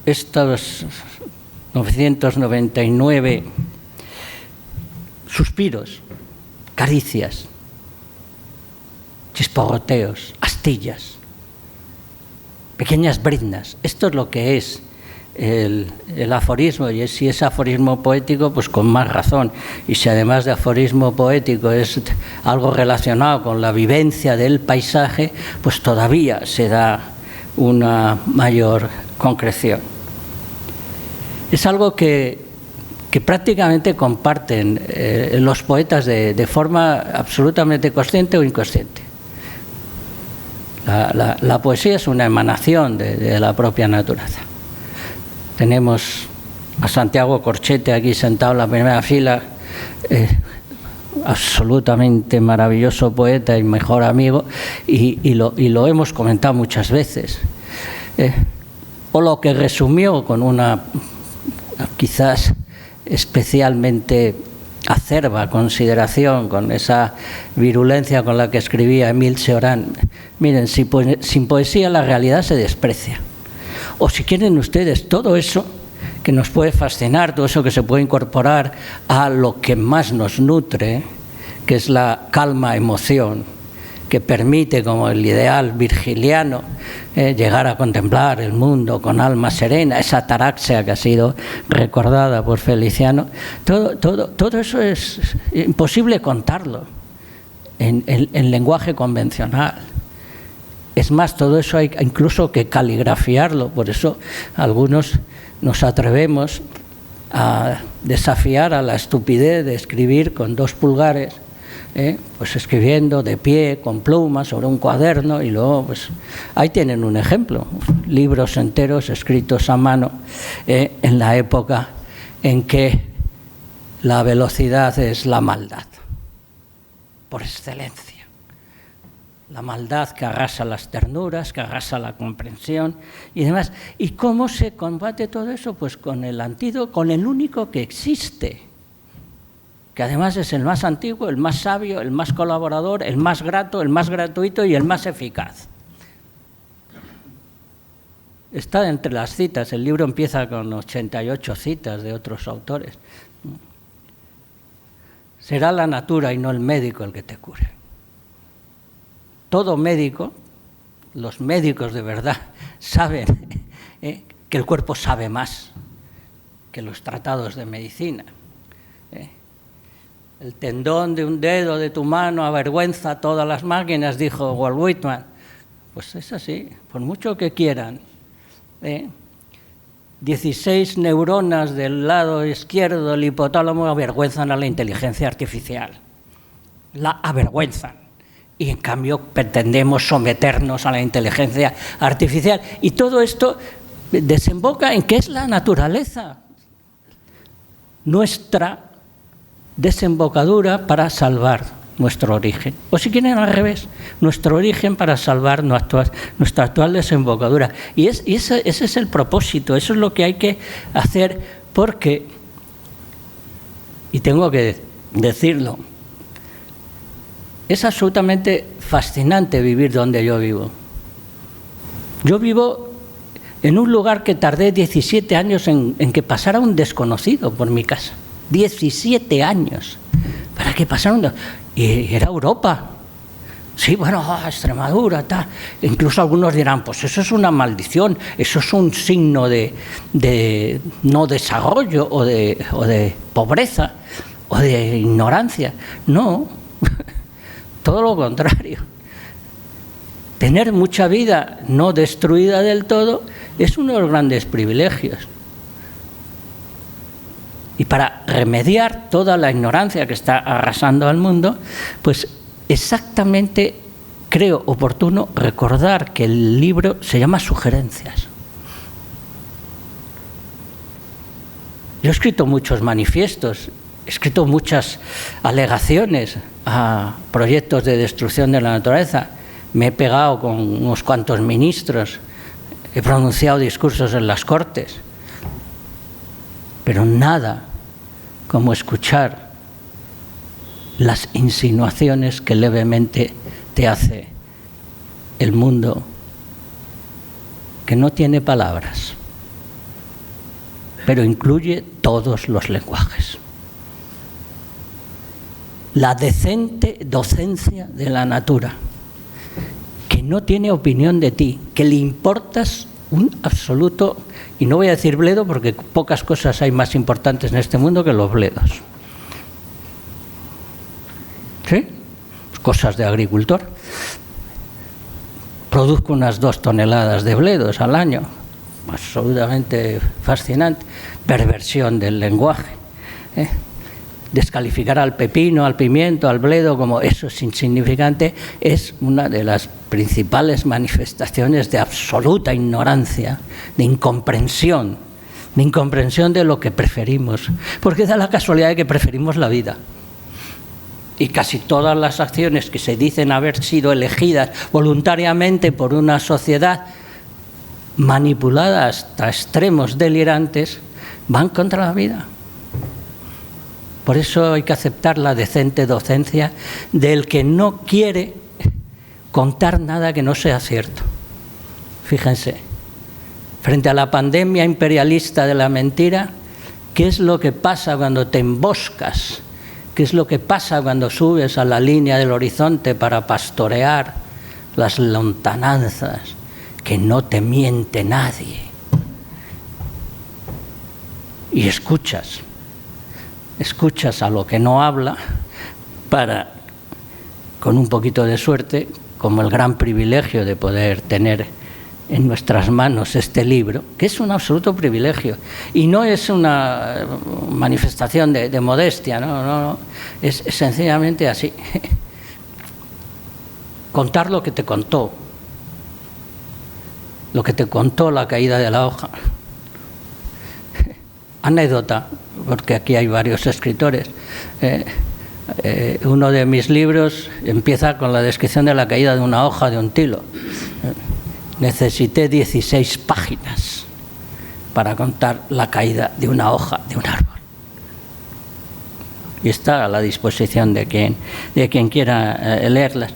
estos 999 suspiros, caricias, chisporroteos, astillas, pequeñas briznas, esto es lo que es el aforismo, y si es aforismo poético, pues con más razón, y si además de aforismo poético es algo relacionado con la vivencia del paisaje, pues todavía se da una mayor concreción. Es algo que prácticamente comparten los poetas de forma absolutamente consciente o inconsciente. La poesía es una emanación de la propia naturaleza. Tenemos a Santiago Corchete aquí sentado en la primera fila, absolutamente maravilloso poeta y mejor amigo, y lo hemos comentado muchas veces. O lo que resumió con una quizás especialmente acerba consideración, con esa virulencia con la que escribía Émile Cioran: miren, sin poesía la realidad se desprecia. O si quieren ustedes, todo eso que nos puede fascinar, todo eso que se puede incorporar a lo que más nos nutre, que es la calma emoción, que permite, como el ideal virgiliano, llegar a contemplar el mundo con alma serena, esa ataraxia que ha sido recordada por Feliciano. Todo eso es imposible contarlo en lenguaje convencional. Es más, todo eso hay incluso que caligrafiarlo, por eso algunos nos atrevemos a desafiar a la estupidez de escribir con 2 pulgares, pues escribiendo de pie, con plumas, sobre un cuaderno, y luego, pues ahí tienen un ejemplo, libros enteros escritos a mano, en la época en que la velocidad es la maldad, por excelencia. La maldad que arrasa las ternuras, que arrasa la comprensión y demás. ¿Y cómo se combate todo eso? Pues con el antídoto, con el único que existe, que además es el más antiguo, el más sabio, el más colaborador, el más grato, el más gratuito y el más eficaz. Está entre las citas, el libro empieza con 88 citas de otros autores. Será la natura y no el médico el que te cure. Todo médico, los médicos de verdad, saben que el cuerpo sabe más que los tratados de medicina. El tendón de un dedo de tu mano avergüenza a todas las máquinas, dijo Walt Whitman. Pues es así, por mucho que quieran. 16 neuronas del lado izquierdo del hipotálamo avergüenzan a la inteligencia artificial. La avergüenzan. Y en cambio pretendemos someternos a la inteligencia artificial. Y todo esto desemboca en que es la naturaleza nuestra desembocadura para salvar nuestro origen. O si quieren al revés, nuestro origen para salvar nuestra actual desembocadura. Y ese es el propósito, eso es lo que hay que hacer, porque, y tengo que decirlo, es absolutamente fascinante vivir donde yo vivo. Yo vivo en un lugar que tardé 17 años en que pasara un desconocido por mi casa. 17 años para que pasara un... Y era Europa. Sí, bueno, Extremadura, tal. Incluso algunos dirán, pues eso es una maldición, eso es un signo de no desarrollo o de pobreza o de ignorancia. No. Todo lo contrario. Tener mucha vida no destruida del todo es uno de los grandes privilegios. Y para remediar toda la ignorancia que está arrasando al mundo, pues exactamente creo oportuno recordar que el libro se llama Sugerencias. Yo he escrito muchos manifiestos, he escrito muchas alegaciones a proyectos de destrucción de la naturaleza, me he pegado con unos cuantos ministros, he pronunciado discursos en las Cortes, pero nada como escuchar las insinuaciones que levemente te hace el mundo, que no tiene palabras, pero incluye todos los lenguajes. La decente docencia de la natura, que no tiene opinión de ti, que le importas un absoluto, y no voy a decir bledo porque pocas cosas hay más importantes en este mundo que los bledos. ¿Sí? Cosas de agricultor. Produzco unas 2 toneladas de bledos al año, absolutamente fascinante. Perversión del lenguaje. Descalificar al pepino, al pimiento, al bledo como eso es insignificante, es una de las principales manifestaciones de absoluta ignorancia, de incomprensión de lo que preferimos, porque da la casualidad de que preferimos la vida. Y casi todas las acciones que se dicen haber sido elegidas voluntariamente por una sociedad manipulada hasta extremos delirantes van contra la vida. Por eso hay que aceptar la decente docencia del que no quiere contar nada que no sea cierto. Fíjense, frente a la pandemia imperialista de la mentira, ¿qué es lo que pasa cuando te emboscas? ¿Qué es lo que pasa cuando subes a la línea del horizonte para pastorear las lontananzas? Que no te miente nadie. Y escuchas a lo que no habla para, con un poquito de suerte, como el gran privilegio de poder tener en nuestras manos este libro, que es un absoluto privilegio. Y no es una manifestación de modestia, no, es sencillamente así. Contar lo que te contó la caída de la hoja. Anécdota, porque aquí hay varios escritores. Uno de mis libros empieza con la descripción de la caída de una hoja de un tilo. Necesité 16 páginas para contar la caída de una hoja de un árbol. Y está a la disposición de quien quiera leerlas.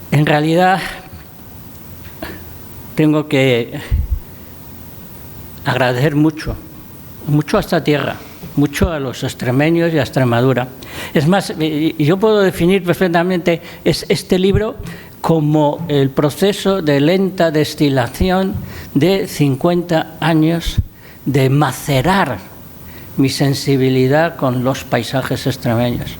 En realidad, tengo que agradecer mucho a esta tierra, mucho a los extremeños y a Extremadura. Es más, yo puedo definir perfectamente este libro como el proceso de lenta destilación de 50 años de macerar mi sensibilidad con los paisajes extremeños.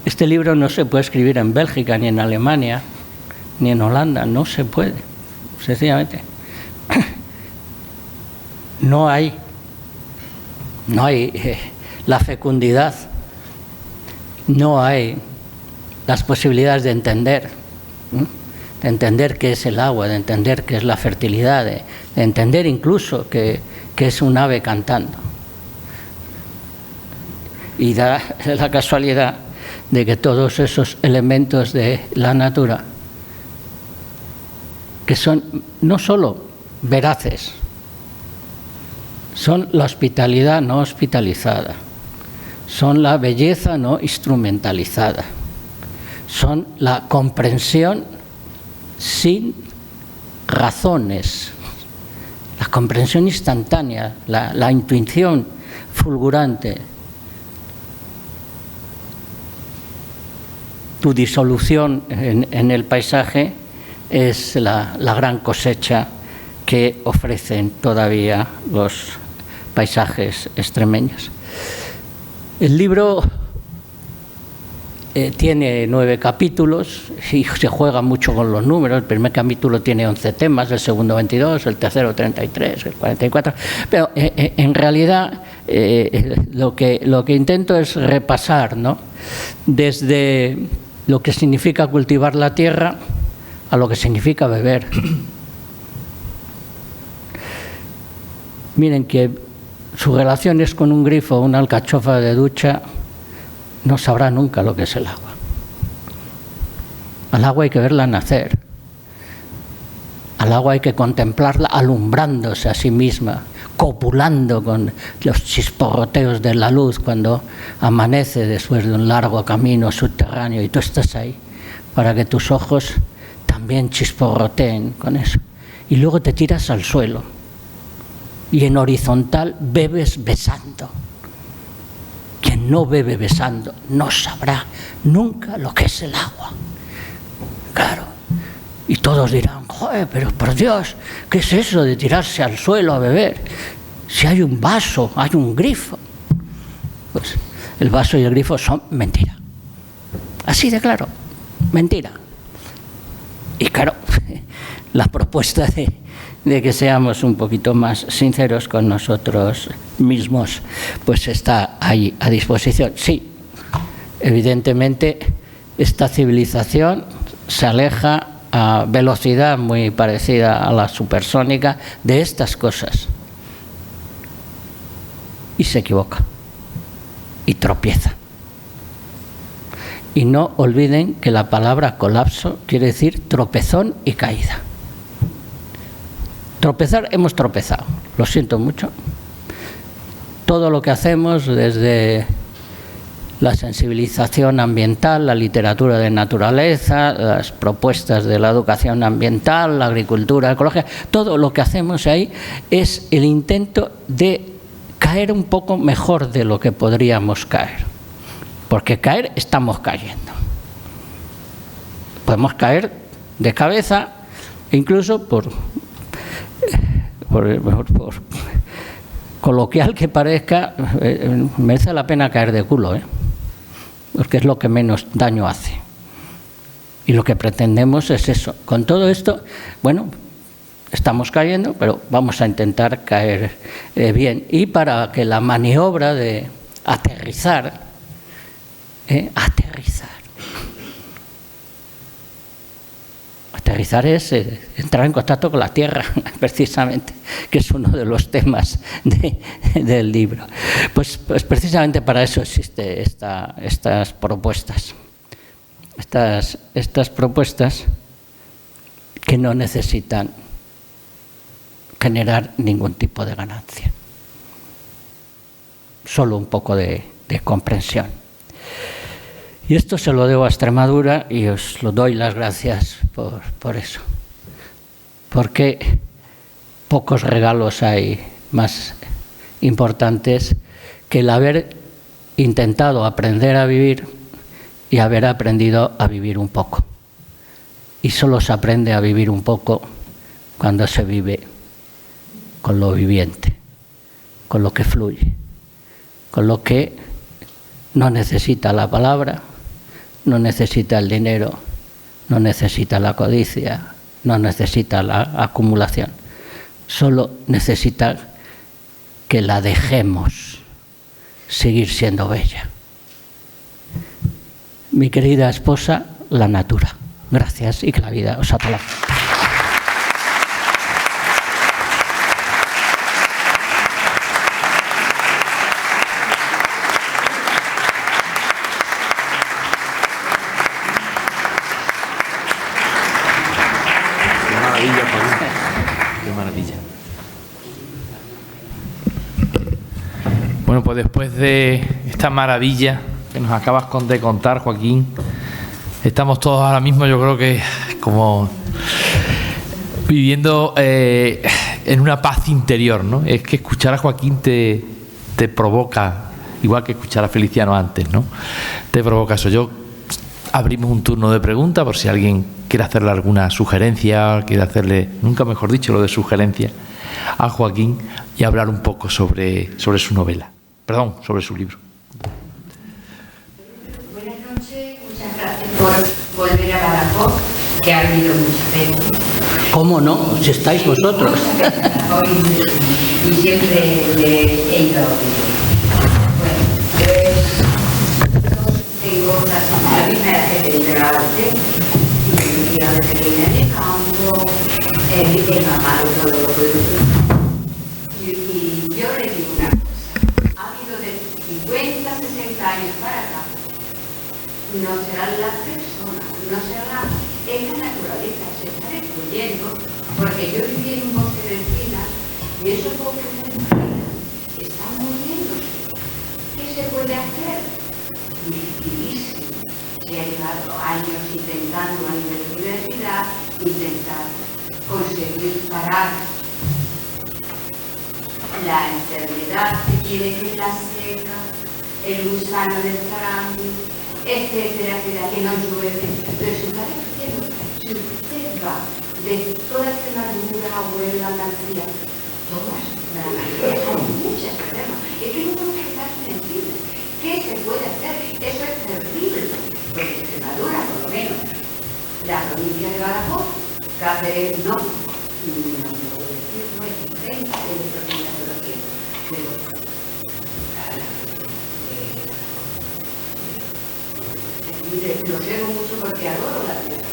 Este libro no se puede escribir en Bélgica, ni en Alemania, ni en Holanda, no se puede, sencillamente. No hay la fecundidad, no hay las posibilidades de entender qué es el agua, de entender qué es la fertilidad, de entender incluso que es un ave cantando. Y da la casualidad de que todos esos elementos de la natura, que son no solo veraces, son la hospitalidad no hospitalizada, son la belleza no instrumentalizada, son la comprensión sin razones, la comprensión instantánea, la intuición fulgurante. Tu disolución en el paisaje es la gran cosecha que ofrecen todavía los paisajes extremeños. El libro tiene 9 capítulos y se juega mucho con los números. El primer capítulo tiene 11 temas, el segundo 22, el tercero 33, el 44. Pero en realidad lo que intento es repasar, ¿no?, desde lo que significa cultivar la tierra a lo que significa beber. Miren que su relación es con un grifo, una alcachofa de ducha, no sabrá nunca lo que es el agua. Al agua hay que verla nacer. Al agua hay que contemplarla alumbrándose a sí misma, copulando con los chisporroteos de la luz cuando amanece después de un largo camino subterráneo y tú estás ahí para que tus ojos también chisporroteen con eso. Y luego te tiras al suelo y en horizontal bebes besando. Quien no bebe besando no sabrá nunca lo que es el agua. Claro. Y todos dirán, joder, pero por Dios, ¿qué es eso de tirarse al suelo a beber? Si hay un vaso, hay un grifo. Pues el vaso y el grifo son mentira. Así de claro, mentira. Y claro, la propuesta de que seamos un poquito más sinceros con nosotros mismos, pues está ahí a disposición. Sí, evidentemente esta civilización se aleja a velocidad muy parecida a la supersónica de estas cosas y se equivoca y tropieza. Y no olviden que la palabra colapso quiere decir tropezón y caída. Tropezar, hemos tropezado, lo siento mucho. Todo lo que hacemos desde la sensibilización ambiental, la literatura de naturaleza, las propuestas de la educación ambiental, la agricultura ecológica, todo lo que hacemos ahí es el intento de caer un poco mejor de lo que podríamos caer. Porque caer, estamos cayendo. Podemos caer de cabeza, incluso por coloquial que parezca, merece la pena caer de culo, porque es lo que menos daño hace. Y lo que pretendemos es eso. Con todo esto, bueno, estamos cayendo, pero vamos a intentar caer bien. Y para que la maniobra de aterrizar, aterrizar es entrar en contacto con la tierra, precisamente, que es uno de los temas del libro. Pues precisamente para eso existen estas propuestas. Estas propuestas que no necesitan generar ningún tipo de ganancia, solo un poco de comprensión. Y esto se lo debo a Extremadura y os lo doy las gracias por eso, porque pocos regalos hay más importantes que el haber intentado aprender a vivir y haber aprendido a vivir un poco. Y solo se aprende a vivir un poco cuando se vive con lo viviente, con lo que fluye, con lo que no necesita la palabra, no necesita el dinero, no necesita la codicia, no necesita la acumulación. Solo necesita que la dejemos seguir siendo bella. Mi querida esposa, la natura. Gracias y que la vida os aplaude. Qué maravilla. Bueno, pues después de esta maravilla que nos acabas de contar, Joaquín, estamos todos ahora mismo, yo creo que como viviendo en una paz interior, ¿no? Es que escuchar a Joaquín te provoca, igual que escuchar a Feliciano antes, ¿no? Te provoca eso. Abrimos un turno de preguntas por si alguien quiere hacerle alguna sugerencia, quiere hacerle, nunca mejor dicho, lo de sugerencia a Joaquín y hablar un poco sobre su novela. Perdón, sobre su libro. Buenas noches, muchas gracias por volver a Badajoz, que ha venido muchas veces. ¿Cómo no? Si estáis vosotros. Muchas veces a Badajoz y siempre le he ido a oír. Bueno, pues tengo la misma edad que tenía la usted, y me he criado en el campo, he mamado todo lo que y yo le digo una cosa. Ha habido de 50, 60 años para acá, no serán las personas, no será esta naturaleza, se está destruyendo, porque yo viví en un bosque de encinas y esos bosques de encinas están muriéndose. ¿Qué se puede hacer? Dificilísimo. Se ha llevado años intentando a nivel de universidad, intentar conseguir parar la enfermedad que tiene, que es la seca, el gusano del zarambi, etcétera, etcétera, que no llueve. Pero se está destruyendo. Si usted va de toda Extremadura, Huelva, Andalucía, todas las Andalucía son muchas problemas. Es que no podemos estar sensibles. ¿Qué se puede hacer? Eso es terrible. Porque Extremadura, por lo menos, la provincia de Badajoz, Cáceres no puedo decir, no es diferente de nuestra climatología, pero lo sé mucho porque adoro la tierra.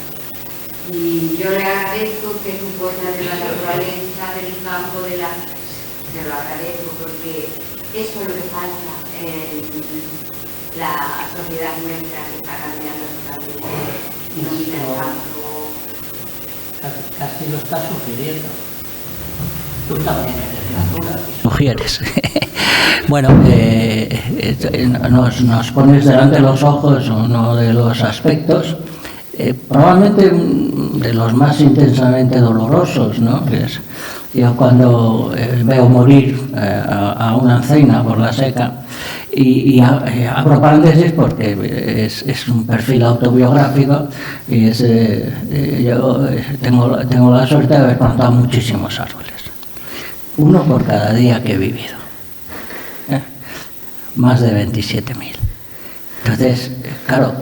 Y yo le agradezco que es un poeta de la naturaleza, del campo, se lo agradezco porque eso es lo que falta en la sociedad nuestra que está cambiando totalmente. Domina el campo. Casi lo estás sugiriendo. Tú también eres natura. Sugieres. Bueno, nos pones delante de los ojos uno de los aspectos, probablemente de los más intensamente dolorosos, ¿no? Yo cuando veo morir a una encina por la seca, y abro paréntesis porque es un perfil autobiográfico y yo tengo la suerte de haber plantado muchísimos árboles, uno por cada día que he vivido, más de 27.000. Entonces, claro,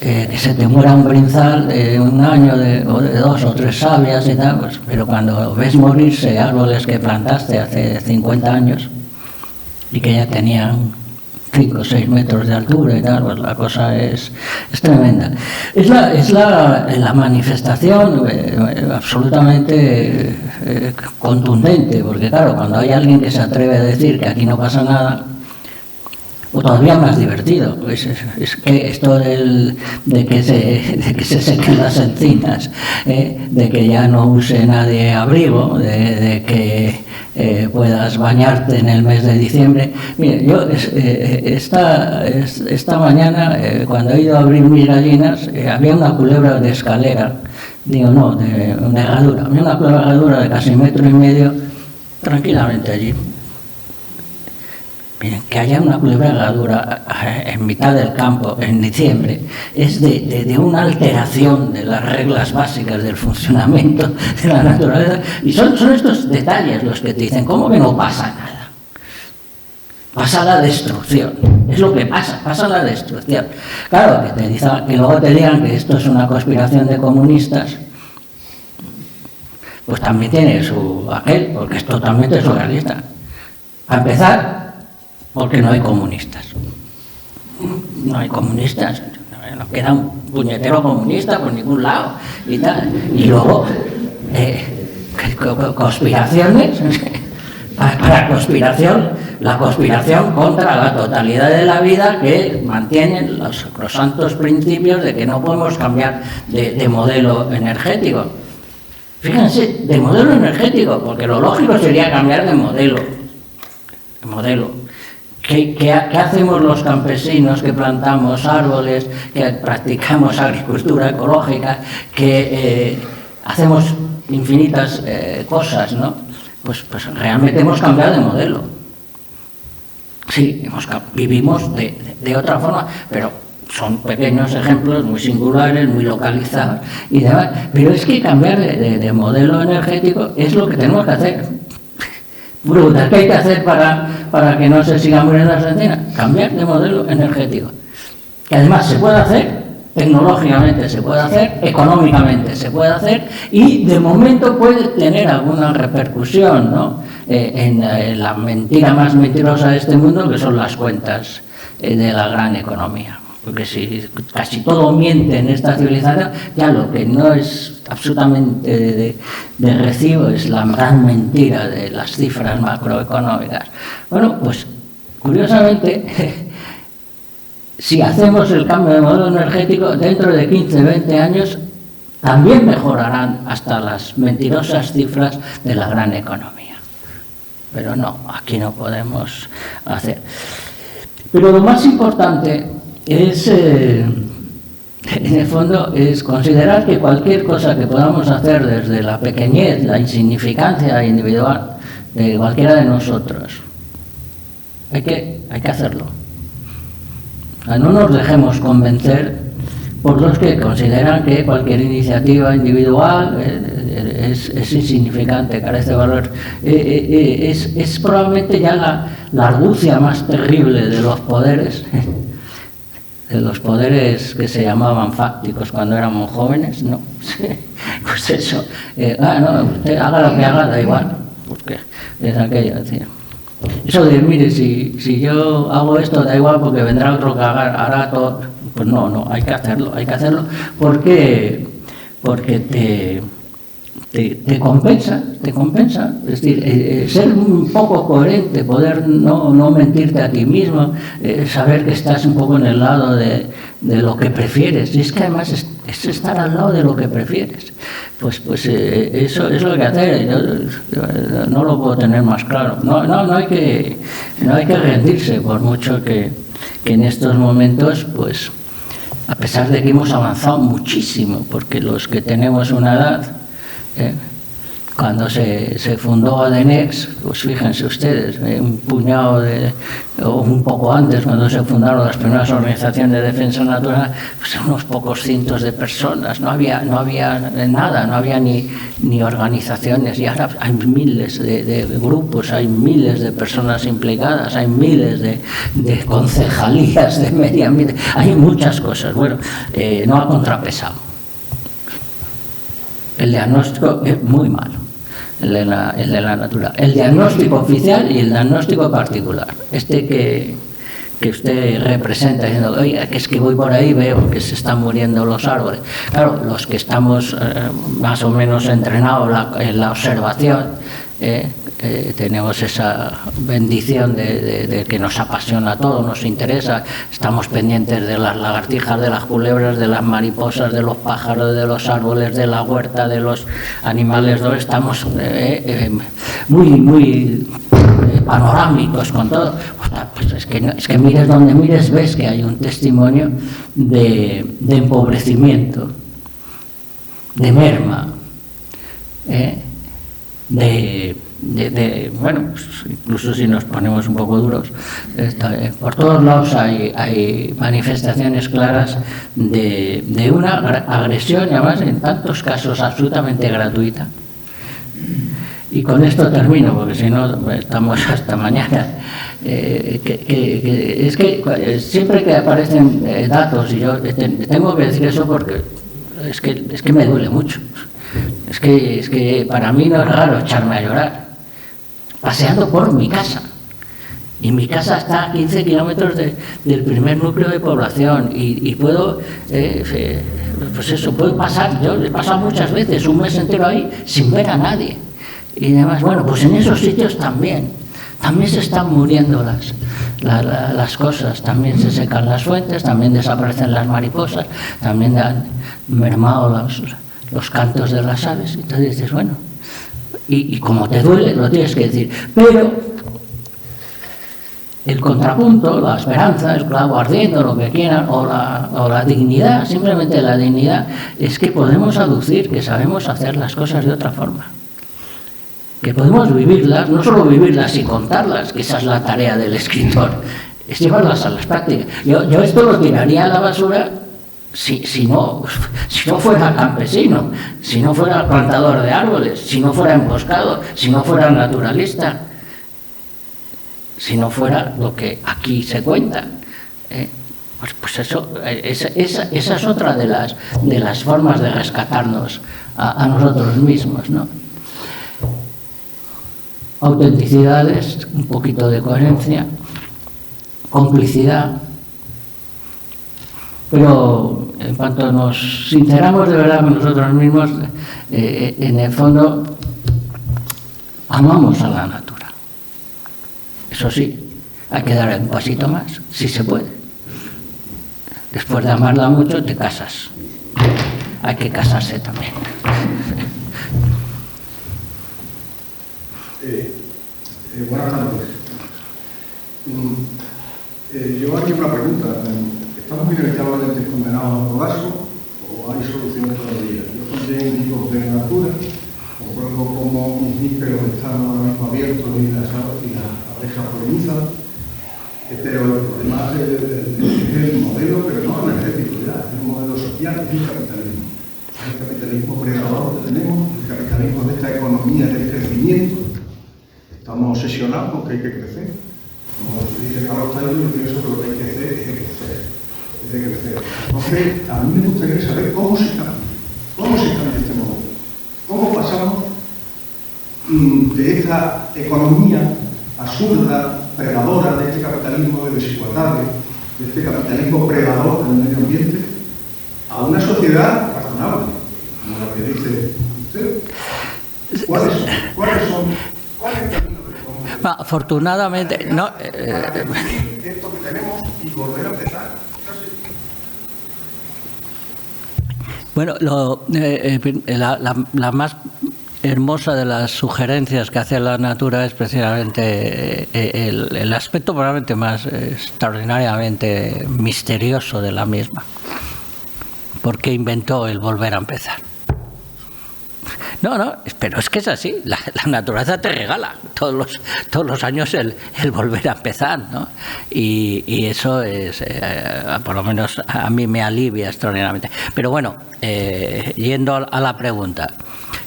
que se te muera un brinzal de un año, o de 2 o 3 sabias y tal, pues, pero cuando ves morirse árboles que plantaste hace 50 años y que ya tenían 5 o 6 metros de altura y tal, pues la cosa es tremenda. Es la manifestación absolutamente contundente, porque claro, cuando hay alguien que se atreve a decir que aquí no pasa nada, o todavía más divertido, es que esto de que se sequen las encinas, de que ya no use nadie abrigo, de que puedas bañarte en el mes de diciembre. Mire, yo esta mañana, cuando he ido a abrir mis gallinas, había una culebra de escalera, digo no, de herradura, había una culebra de herradura de casi 1,5 metros tranquilamente allí. Miren, que haya una culebra de herradura en mitad del campo en diciembre es de una alteración de las reglas básicas del funcionamiento de la naturaleza. Y son estos detalles los que te dicen, ¿cómo que no pasa nada? Pasa la destrucción. Es lo que pasa la destrucción. Claro, que luego te digan que esto es una conspiración de comunistas, pues también tiene su aquel, porque es totalmente surrealista. A empezar, porque no hay comunistas. No hay comunistas. No queda un puñetero comunista por ningún lado y tal. Y luego, conspiraciones. Para la conspiración contra la totalidad de la vida que mantienen los sacrosantos principios de que no podemos cambiar de modelo energético. Fíjense, de modelo energético, porque lo lógico sería cambiar de modelo. ¿Qué hacemos los campesinos que plantamos árboles, que practicamos agricultura ecológica, que hacemos infinitas cosas, ¿no? Pues realmente hemos cambiado de modelo. Sí, vivimos de otra forma, pero son pequeños ejemplos muy singulares, muy localizados y demás. Pero es que cambiar de modelo energético es lo que tenemos que hacer. Preguntas, ¿qué hay que hacer para que no se siga muriendo las encinas? Cambiar de modelo energético. Que además se puede hacer, tecnológicamente se puede hacer, económicamente se puede hacer y de momento puede tener alguna repercusión, ¿no? En la mentira más mentirosa de este mundo, que son las cuentas de la gran economía. Porque si casi todo miente en esta civilización, ya lo que no es absolutamente de recibo es la gran mentira de las cifras macroeconómicas. Bueno, pues curiosamente, si hacemos el cambio de modelo energético, dentro de 15, 20 años, también mejorarán hasta las mentirosas cifras de la gran economía. Pero no, aquí no podemos hacer. Pero lo más importante es, en el fondo, es considerar que cualquier cosa que podamos hacer desde la pequeñez, la insignificancia individual de cualquiera de nosotros, hay que hacerlo. No nos dejemos convencer por los que consideran que cualquier iniciativa individual es insignificante, carece de valor. Es probablemente ya la argucia más terrible de los poderes que se llamaban fácticos cuando éramos jóvenes, ¿no? Pues eso, no, usted haga lo que haga, da igual, porque es aquello, decía. Eso de, mire, si yo hago esto, da igual porque vendrá otro que hará todo. Pues no, hay que hacerlo, porque te compensa, es decir, ser un poco coherente, poder no mentirte a ti mismo, saber que estás un poco en el lado de lo que prefieres, y es que además es estar al lado de lo que prefieres, pues eso es lo que hacer. Yo no lo puedo tener más claro. No hay que rendirse, por mucho que en estos momentos, pues a pesar de que hemos avanzado muchísimo, porque los que tenemos una edad, Cuando se fundó Adenex, pues fíjense ustedes, un puñado o un poco antes, cuando se fundaron las primeras organizaciones de defensa natural, pues unos pocos cientos de personas, no había nada, no había ni organizaciones, y ahora hay miles de grupos, hay miles de personas implicadas, hay miles de concejalías de medio ambiente, hay muchas cosas. Bueno, no ha contrapesado. El diagnóstico es muy malo, el de la natura. El diagnóstico oficial y el diagnóstico particular. Que usted representa diciendo, oiga, que es que voy por ahí, veo que se están muriendo los árboles. Claro, los que estamos más o menos entrenados en la observación, tenemos esa bendición de que nos apasiona todo, nos interesa, estamos pendientes de las lagartijas, de las culebras, de las mariposas, de los pájaros, de los árboles, de la huerta, de los animales, estamos muy panorámicos con todo. Pues es que mires donde mires, ves que hay un testimonio de empobrecimiento, de merma, bueno, pues incluso si nos ponemos un poco duros, por todos lados hay manifestaciones claras de una agresión, y además en tantos casos absolutamente gratuita. Y con esto termino, porque si no estamos hasta mañana. Es que siempre que aparecen datos, y yo tengo que decir eso porque es que me duele mucho. Es que para mí no es raro echarme a llorar, paseando por mi casa. Y mi casa está a 15 kilómetros del primer núcleo de población y puedo, pues eso, puedo pasar, yo he pasado muchas veces un mes entero ahí sin ver a nadie. Y demás, bueno, pues en esos sitios también se están muriendo las cosas, también se secan las fuentes, también desaparecen las mariposas, también han mermado los cantos de las aves. Entonces dices, bueno, y como te duele, lo tienes que decir. Pero el contrapunto, la esperanza, el clavo ardiendo, lo que quieran, o la dignidad, simplemente la dignidad, es que podemos aducir que sabemos hacer las cosas de otra forma. Que podemos vivirlas, no solo vivirlas y contarlas, que esa es la tarea del escritor, es llevarlas a las prácticas. Yo esto lo tiraría a la basura si no fuera campesino, si no fuera plantador de árboles, si no fuera emboscado, si no fuera naturalista, si no fuera lo que aquí se cuenta. Pues eso, esa es otra de las formas de rescatarnos a nosotros mismos, ¿no? Autenticidades, un poquito de coherencia, complicidad, pero en cuanto nos sinceramos de verdad con nosotros mismos, en el fondo amamos a la natura. Eso sí, hay que dar un pasito más, si se puede. Después de amarla mucho, te casas. Hay que casarse también. Buenas tardes. Yo aquí una pregunta. ¿Estamos inevitablemente condenados al colapso o hay soluciones todavía? Yo también digo de la natura, recuerdo cómo mis nísperos están ahora mismo abiertos y las abejas polinizan, pero el problema es el modelo, pero no energético ya, es el modelo social, es el capitalismo. El capitalismo predador que tenemos, el capitalismo de esta economía del crecimiento. Estamos obsesionados con que hay que crecer. Como dice Carlos Taylor, yo pienso que lo que hay que hacer es crecer. Entonces, a mí me gustaría saber cómo se cambia este modelo. ¿Cómo pasamos de esta economía absurda, predadora, de este capitalismo de desigualdades, de este capitalismo predador del medio ambiente, a una sociedad razonable, como la que dice usted? ¿Cuáles son? ¿Cuál es el camino que podemos afortunadamente, no. Esto que tenemos y volver a empezar. Bueno, la más hermosa de las sugerencias que hace la natura es precisamente el aspecto probablemente más extraordinariamente misterioso de la misma. ¿Por qué inventó el volver a empezar? No, pero es que es así. La naturaleza te regala todos los años el volver a empezar, ¿no? Y eso es, por lo menos a mí me alivia extraordinariamente. Pero bueno, yendo a la pregunta,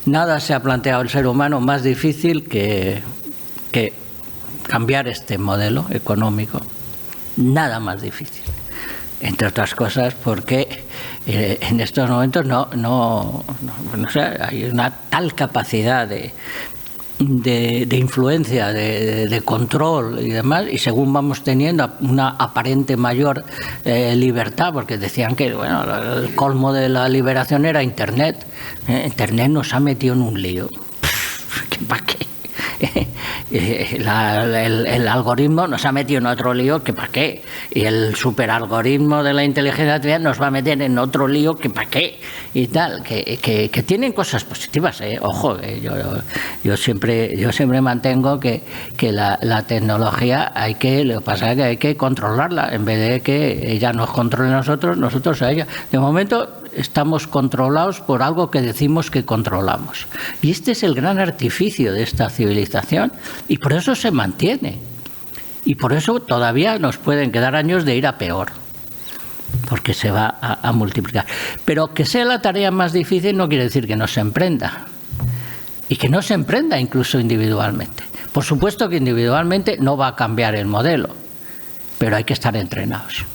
nada se ha planteado el ser humano más difícil que cambiar este modelo económico. Nada más difícil. Entre otras cosas porque en estos momentos no sé, hay una tal capacidad de influencia, de control y demás, y según vamos teniendo una aparente mayor libertad, porque decían que bueno, el colmo de la liberación era Internet. Internet nos ha metido en un lío. ¿Para qué? El algoritmo nos ha metido en otro lío que para qué, y el superalgoritmo de la inteligencia artificial nos va a meter en otro lío que para qué y tal, que tienen cosas positivas, ojo, yo siempre mantengo que la tecnología lo que pasa es que hay que controlarla en vez de que ella nos controle a nosotros a ella. De momento estamos controlados por algo que decimos que controlamos. Y este es el gran artificio de esta civilización, y por eso se mantiene. Y por eso todavía nos pueden quedar años de ir a peor, porque se va a multiplicar. Pero que sea la tarea más difícil no quiere decir que no se emprenda. Y que no se emprenda incluso individualmente. Por supuesto que individualmente no va a cambiar el modelo, pero hay que estar entrenados.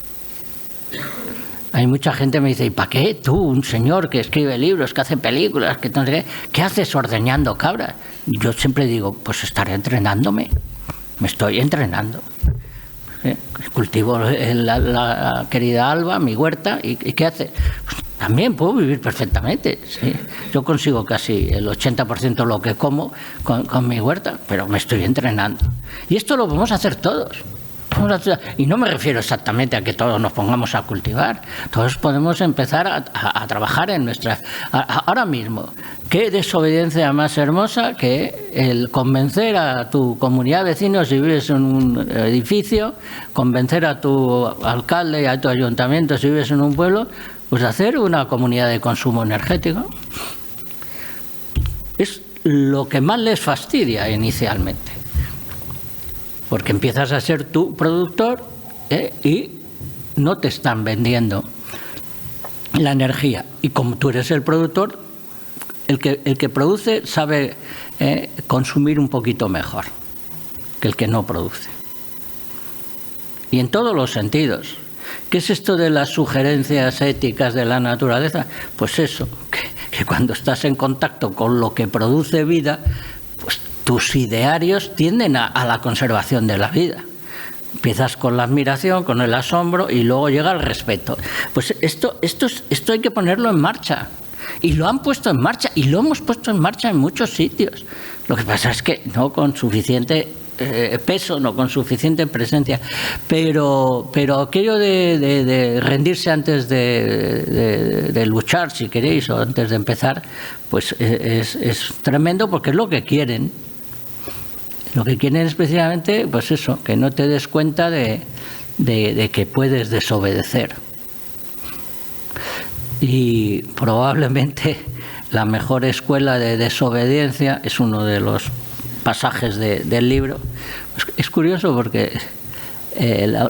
Hay mucha gente que me dice, ¿y para qué tú, un señor que escribe libros, que hace películas, que no sé qué haces ordeñando cabras? Y yo siempre digo, pues estaré entrenándome, me estoy entrenando. Cultivo la querida Alba, mi huerta, ¿y qué hace? Pues también puedo vivir perfectamente, ¿sí? Yo consigo casi el 80% de lo que como con mi huerta, pero me estoy entrenando. Y esto lo podemos hacer todos. Y no me refiero exactamente a que todos nos pongamos a cultivar. Todos podemos empezar a trabajar en nuestra... Ahora mismo, ¿qué desobediencia más hermosa que el convencer a tu comunidad de vecinos si vives en un edificio, convencer a tu alcalde y a tu ayuntamiento si vives en un pueblo, pues hacer una comunidad de consumo energético? Es lo que más les fastidia inicialmente. Porque empiezas a ser tú productor y no te están vendiendo la energía. Y como tú eres el productor, el que produce sabe consumir un poquito mejor que el que no produce. Y en todos los sentidos. ¿Qué es esto de las sugerencias éticas de la naturaleza? Pues eso, que cuando estás en contacto con lo que produce vida, pues tus idearios tienden a la conservación de la vida. Empiezas con la admiración, con el asombro y luego llega el respeto. Pues esto hay que ponerlo en marcha. Y lo han puesto en marcha y lo hemos puesto en marcha en muchos sitios. Lo que pasa es que no con suficiente peso, no con suficiente presencia. Pero aquello de rendirse antes de luchar, si queréis, o antes de empezar, pues es tremendo porque es lo que quieren. Lo que quieren especialmente, pues eso, que no te des cuenta de que puedes desobedecer. Y probablemente la mejor escuela de desobediencia es uno de los pasajes del libro. Es curioso porque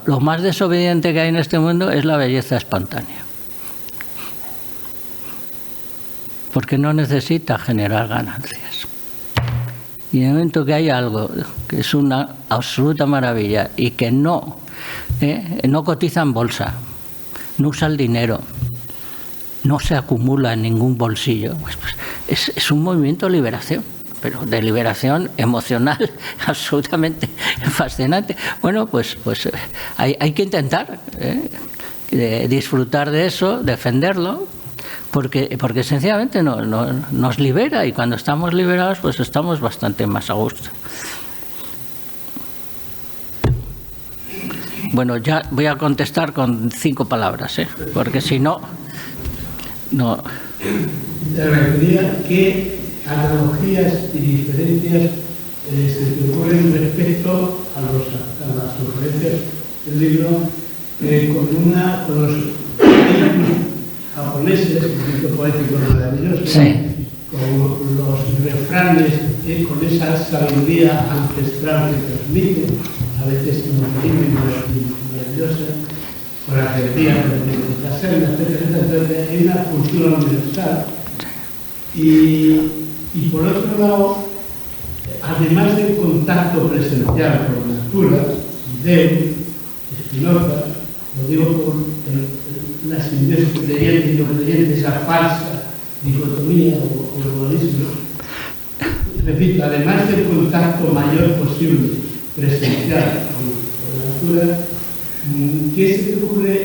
lo más desobediente que hay en este mundo es la belleza espontánea. Porque no necesita generar ganancias. Y en el momento que hay algo que es una absoluta maravilla y que no cotiza en bolsa, no usa el dinero, no se acumula en ningún bolsillo, pues es un movimiento de liberación, pero de liberación emocional absolutamente fascinante. Bueno, pues hay que intentar disfrutar de eso, defenderlo, porque sencillamente nos libera, y cuando estamos liberados pues estamos bastante más a gusto. Bueno, ya voy a contestar con 5 palabras, porque si no... Te agradecería qué analogías y diferencias se te ocurren respecto a las sugerencias del libro con los japoneses, un poético maravilloso, sí, con con los refranes, con esa sabiduría ancestral que transmiten, a veces increíble y maravillosa, con la alegría, con la selva, etcétera. Entonces hay una cultura universal. Y por otro lado, además del contacto presencial con la natura, de Spinoza, lo digo por la simbiosis creyente y no creyente, esa falsa dicotomía o dualismo, repito, además del contacto mayor posible presencial con la natura, ¿qué se te ocurre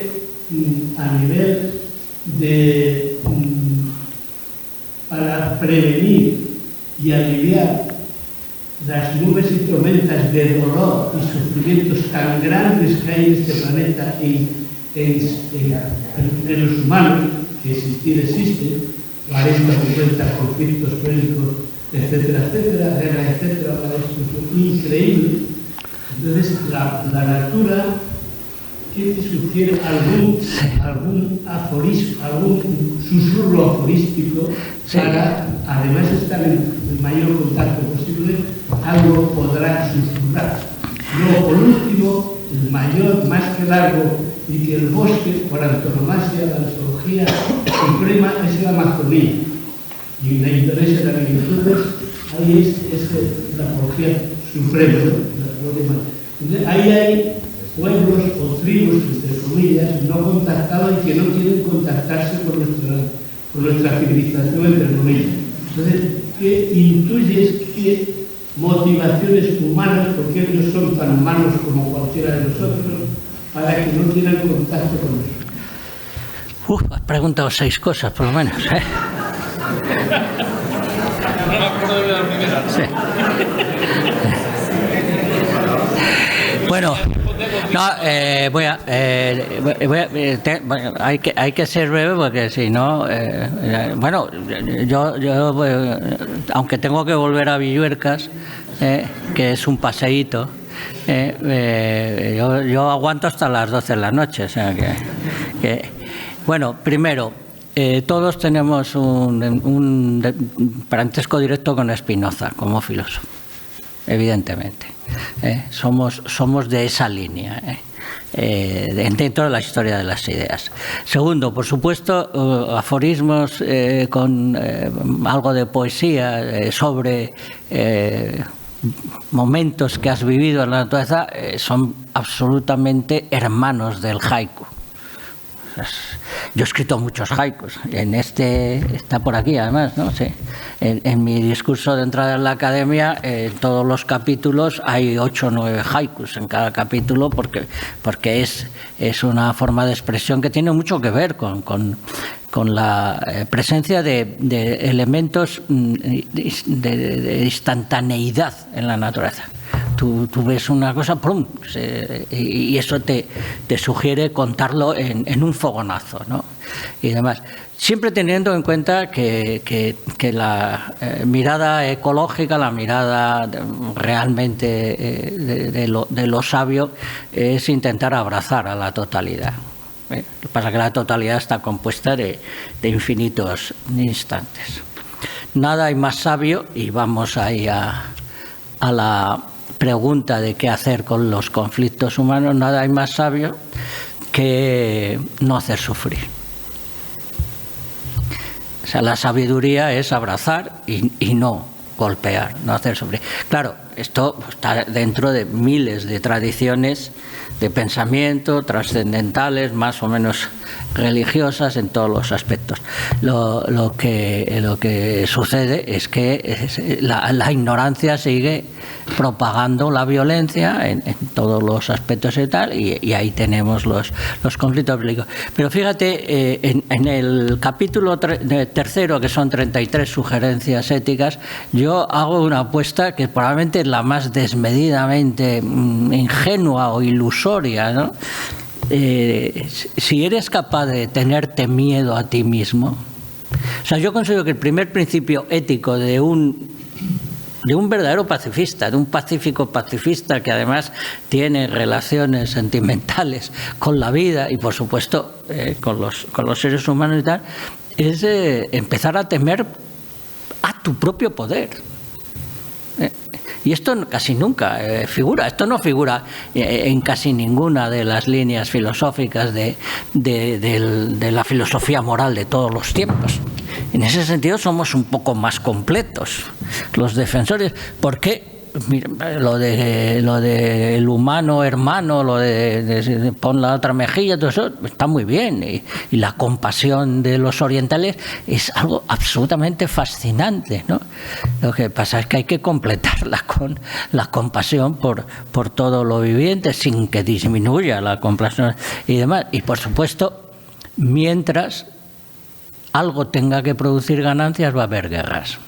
a nivel de para prevenir y aliviar las nubes y tormentas de dolor y sufrimientos tan grandes que hay en este planeta en los humanos, que existir existe, 40, 50 conflictos bélicos, etcétera, etcétera, guerras, etcétera, una destrucción increíble? Entonces, la natura, ¿qué te sugiere? Algún aforismo, algún susurro aforístico para, además de estar en el mayor contacto posible, algo podrá susurrar. Luego, por último, el mayor, más que largo, y que el bosque, por antonomasia, la antología suprema es la Amazonía. Y en la Indonesia de las virtudes, ahí es la apología suprema, ¿no? Entonces, ahí hay pueblos o tribus, entre comillas, no contactados y que no quieren contactarse con nuestra civilización, entre comillas. Entonces, ¿qué intuyes? ¿Qué motivaciones humanas, porque ellos son tan humanos como cualquiera de nosotros, para que no quieran contacto con nosotros? Has preguntado 6 cosas, por lo menos, ¿eh? No me acuerdo de la primera. Sí. Bueno, no, hay que ser breve porque si no, bueno, yo aunque tengo que volver a Villuercas, que es un paseíto, yo aguanto hasta las 12 de la noche, o sea que bueno, primero, todos tenemos un parentesco directo con Spinoza como filósofo, evidentemente. Somos de esa línea, dentro de la historia de las ideas. Segundo, por supuesto, aforismos con algo de poesía sobre momentos que has vivido en la naturaleza son absolutamente hermanos del haiku. Yo he escrito muchos haikus, está por aquí además, ¿no? Sí. En mi discurso de entrada en la academia, en todos los capítulos hay 8 o 9 haikus en cada capítulo, porque es una forma de expresión que tiene mucho que ver con la presencia de elementos de instantaneidad en la naturaleza. Tú ves una cosa, ¡pum!, y eso te sugiere contarlo en un fogonazo, ¿no? Y demás. Siempre teniendo en cuenta que la mirada ecológica, la mirada realmente de lo sabio, es intentar abrazar a la totalidad. Lo que pasa es que la totalidad está compuesta de infinitos instantes. Nada hay más sabio, y vamos ahí a la pregunta de qué hacer con los conflictos humanos, nada hay más sabio que no hacer sufrir. O sea, la sabiduría es abrazar y no golpear, no hacer sufrir. Claro, esto está dentro de miles de tradiciones de pensamiento, trascendentales, más o menos religiosas en todos los aspectos. Lo que sucede es que la ignorancia sigue propagando la violencia en todos los aspectos y tal, y ahí tenemos los conflictos bélicos. Pero fíjate, en el capítulo tercero, que son 33 sugerencias éticas, yo hago una apuesta que probablemente es la más desmedidamente ingenua o ilusoria, ¿no? Si eres capaz de tenerte miedo a ti mismo, o sea, yo considero que el primer principio ético de un verdadero pacifista, de un pacífico pacifista que además tiene relaciones sentimentales con la vida y por supuesto con los seres humanos y tal, es empezar a temer a tu propio poder. Y esto casi nunca figura, esto no figura en casi ninguna de las líneas filosóficas de la filosofía moral de todos los tiempos. En ese sentido somos un poco más completos los defensores, porque mira, lo de el humano hermano, lo de pon la otra mejilla, todo eso está muy bien, y la compasión de los orientales es algo absolutamente fascinante, ¿no? Lo que pasa es que hay que completarla con la compasión por todo lo viviente, sin que disminuya la compasión y demás. Y por supuesto, mientras algo tenga que producir ganancias, va a haber guerras.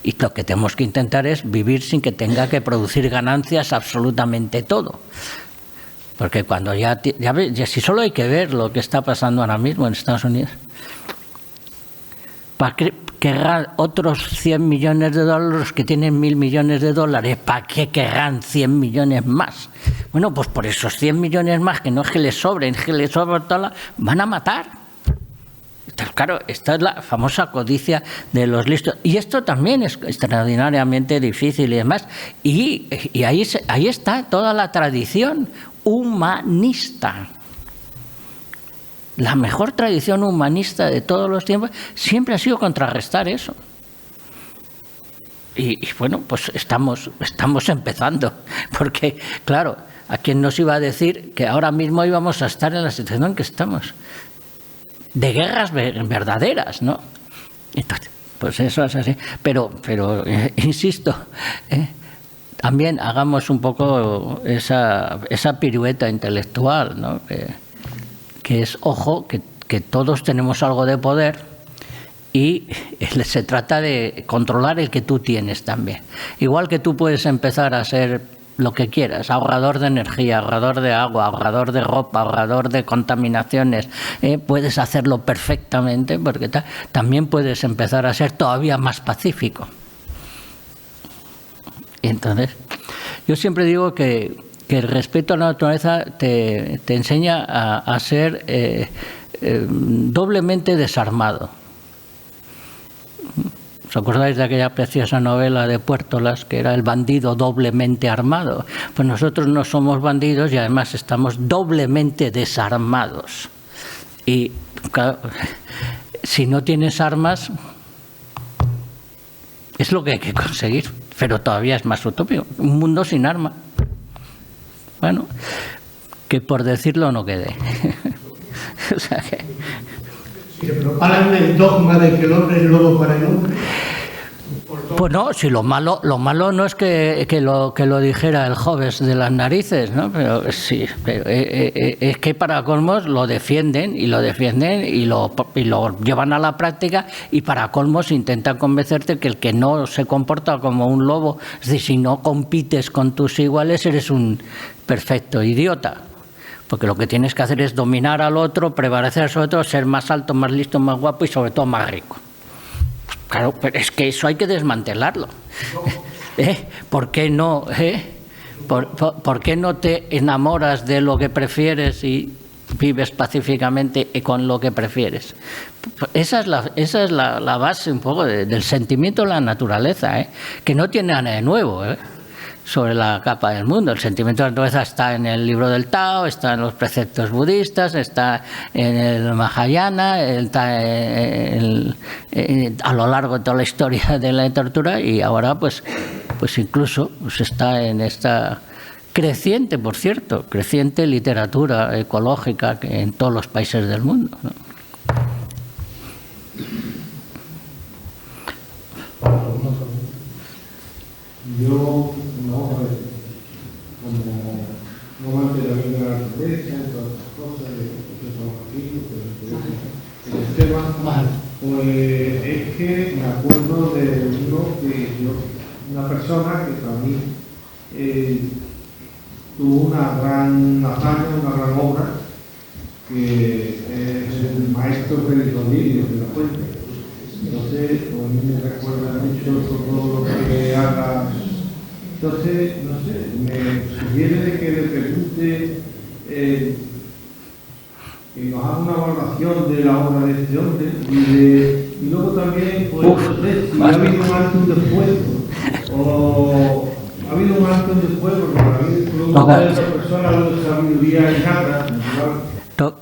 Y lo que tenemos que intentar es vivir sin que tenga que producir ganancias absolutamente todo. Porque cuando ya si solo hay que ver lo que está pasando ahora mismo en Estados Unidos, ¿para qué querrán otros 100 millones de dólares los que tienen 1.000 millones de dólares? ¿Para qué querrán 100 millones más? Bueno, pues por esos 100 millones más, que no es que les sobren, es que les sobran todas, van a matar. Claro, esta es la famosa codicia de los listos. Y esto también es extraordinariamente difícil y demás. Y ahí está toda la tradición humanista. La mejor tradición humanista de todos los tiempos siempre ha sido contrarrestar eso. Y bueno, pues estamos empezando. Porque, claro, ¿a quién nos iba a decir que ahora mismo íbamos a estar en la situación en que estamos? De guerras verdaderas, ¿no? Entonces, pues eso es así. Pero insisto, también hagamos un poco esa pirueta intelectual, ¿no? Que es, ojo, que todos tenemos algo de poder y se trata de controlar el que tú tienes también. Igual que tú puedes empezar a ser lo que quieras, ahorrador de energía, ahorrador de agua, ahorrador de ropa, ahorrador de contaminaciones, puedes hacerlo perfectamente, porque también puedes empezar a ser todavía más pacífico. Y entonces, yo siempre digo que el respeto a la naturaleza te enseña a ser doblemente desarmado. ¿Os acordáis de aquella preciosa novela de Puertolas, que era el bandido doblemente armado? Pues nosotros no somos bandidos y además estamos doblemente desarmados. Y claro, si no tienes armas, es lo que hay que conseguir, pero todavía es más utópico. Un mundo sin arma. Bueno, que por decirlo no quede. O sea que... ¿Se propagan el dogma de que el hombre es lobo para el hombre? Pues no, si lo malo no es que lo dijera el Hobbes de las narices, ¿no? Pero sí, es que para colmos lo defienden y lo llevan a la práctica, y para colmos intentan convencerte que el que no se comporta como un lobo, es decir, si no compites con tus iguales, eres un perfecto idiota. Porque lo que tienes que hacer es dominar al otro, prevalecer sobre otro, ser más alto, más listo, más guapo y sobre todo más rico. Claro, pero es que eso hay que desmantelarlo. ¿Por qué no? ¿Por qué no te enamoras de lo que prefieres y vives pacíficamente con lo que prefieres? Esa es la base un poco del sentimiento de la naturaleza, que no tiene nada de nuevo, sobre la capa del mundo. El sentimiento de la naturaleza está en el libro del Tao, está en los preceptos budistas, está en el Mahayana, está a lo largo de toda la historia de la literatura, y ahora pues incluso está en esta creciente, por cierto, creciente literatura ecológica que en todos los países del mundo, ¿no? Yo, no, como no amante de la vida de la naturaleza, en todas estas cosas, que son aquí, pero el tema, pues es que me acuerdo de un libro que una persona que para mí tuvo una gran hazaña, una gran obra, que es el maestro Pedro Lirio de la Fuente. Entonces, pues a mí me recuerda mucho todo lo que haga. Entonces, no sé, me sugiere de que le pregunte que nos haga una valoración de la obra de este hombre y luego también, pues, no sé si ha habido un antes y un después, o ha habido un antes y un después, porque para mí, de esa persona, la sabiduría innata.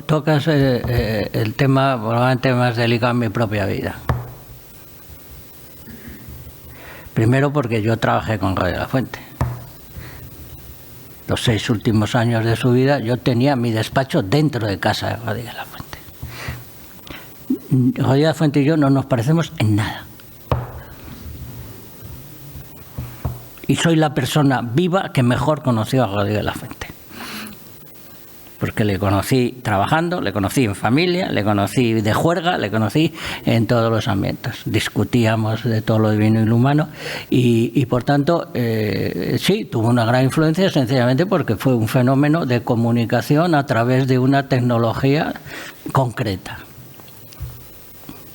Tocas el tema probablemente más delicado en mi propia vida. Primero porque yo trabajé con Rodríguez de la Fuente. Los 6 últimos años de su vida yo tenía mi despacho dentro de casa de Rodríguez de la Fuente. Rodríguez de la Fuente y yo no nos parecemos en nada. Y soy la persona viva que mejor conoció a Rodríguez de la Fuente. Porque le conocí trabajando, le conocí en familia, le conocí de juerga, le conocí en todos los ambientes. Discutíamos de todo lo divino y lo humano y por tanto, sí, tuvo una gran influencia sencillamente porque fue un fenómeno de comunicación a través de una tecnología concreta.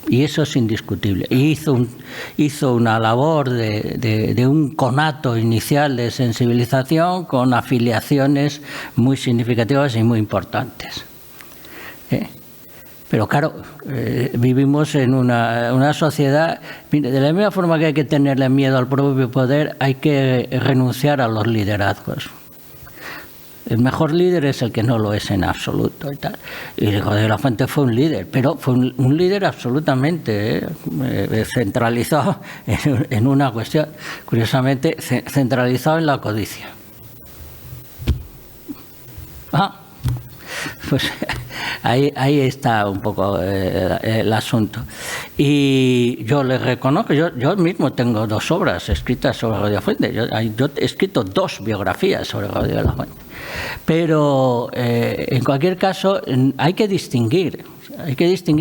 Y eso es indiscutible. Y hizo una labor de un conato inicial de sensibilización con afiliaciones muy significativas y muy importantes. Pero claro, vivimos en una sociedad, mire, de la misma forma que hay que tenerle miedo al propio poder, hay que renunciar a los liderazgos. El mejor líder es el que no lo es en absoluto y tal. Y Rodríguez de la Fuente fue un líder, pero fue un líder absolutamente centralizado en una cuestión, curiosamente centralizado en la codicia. Pues ahí está un poco el asunto. Y yo le reconozco, yo mismo tengo 2 obras escritas sobre Rodríguez de la Fuente. Yo he escrito 2 biografías sobre Rodríguez de la Fuente. Pero en cualquier caso hay que distinguir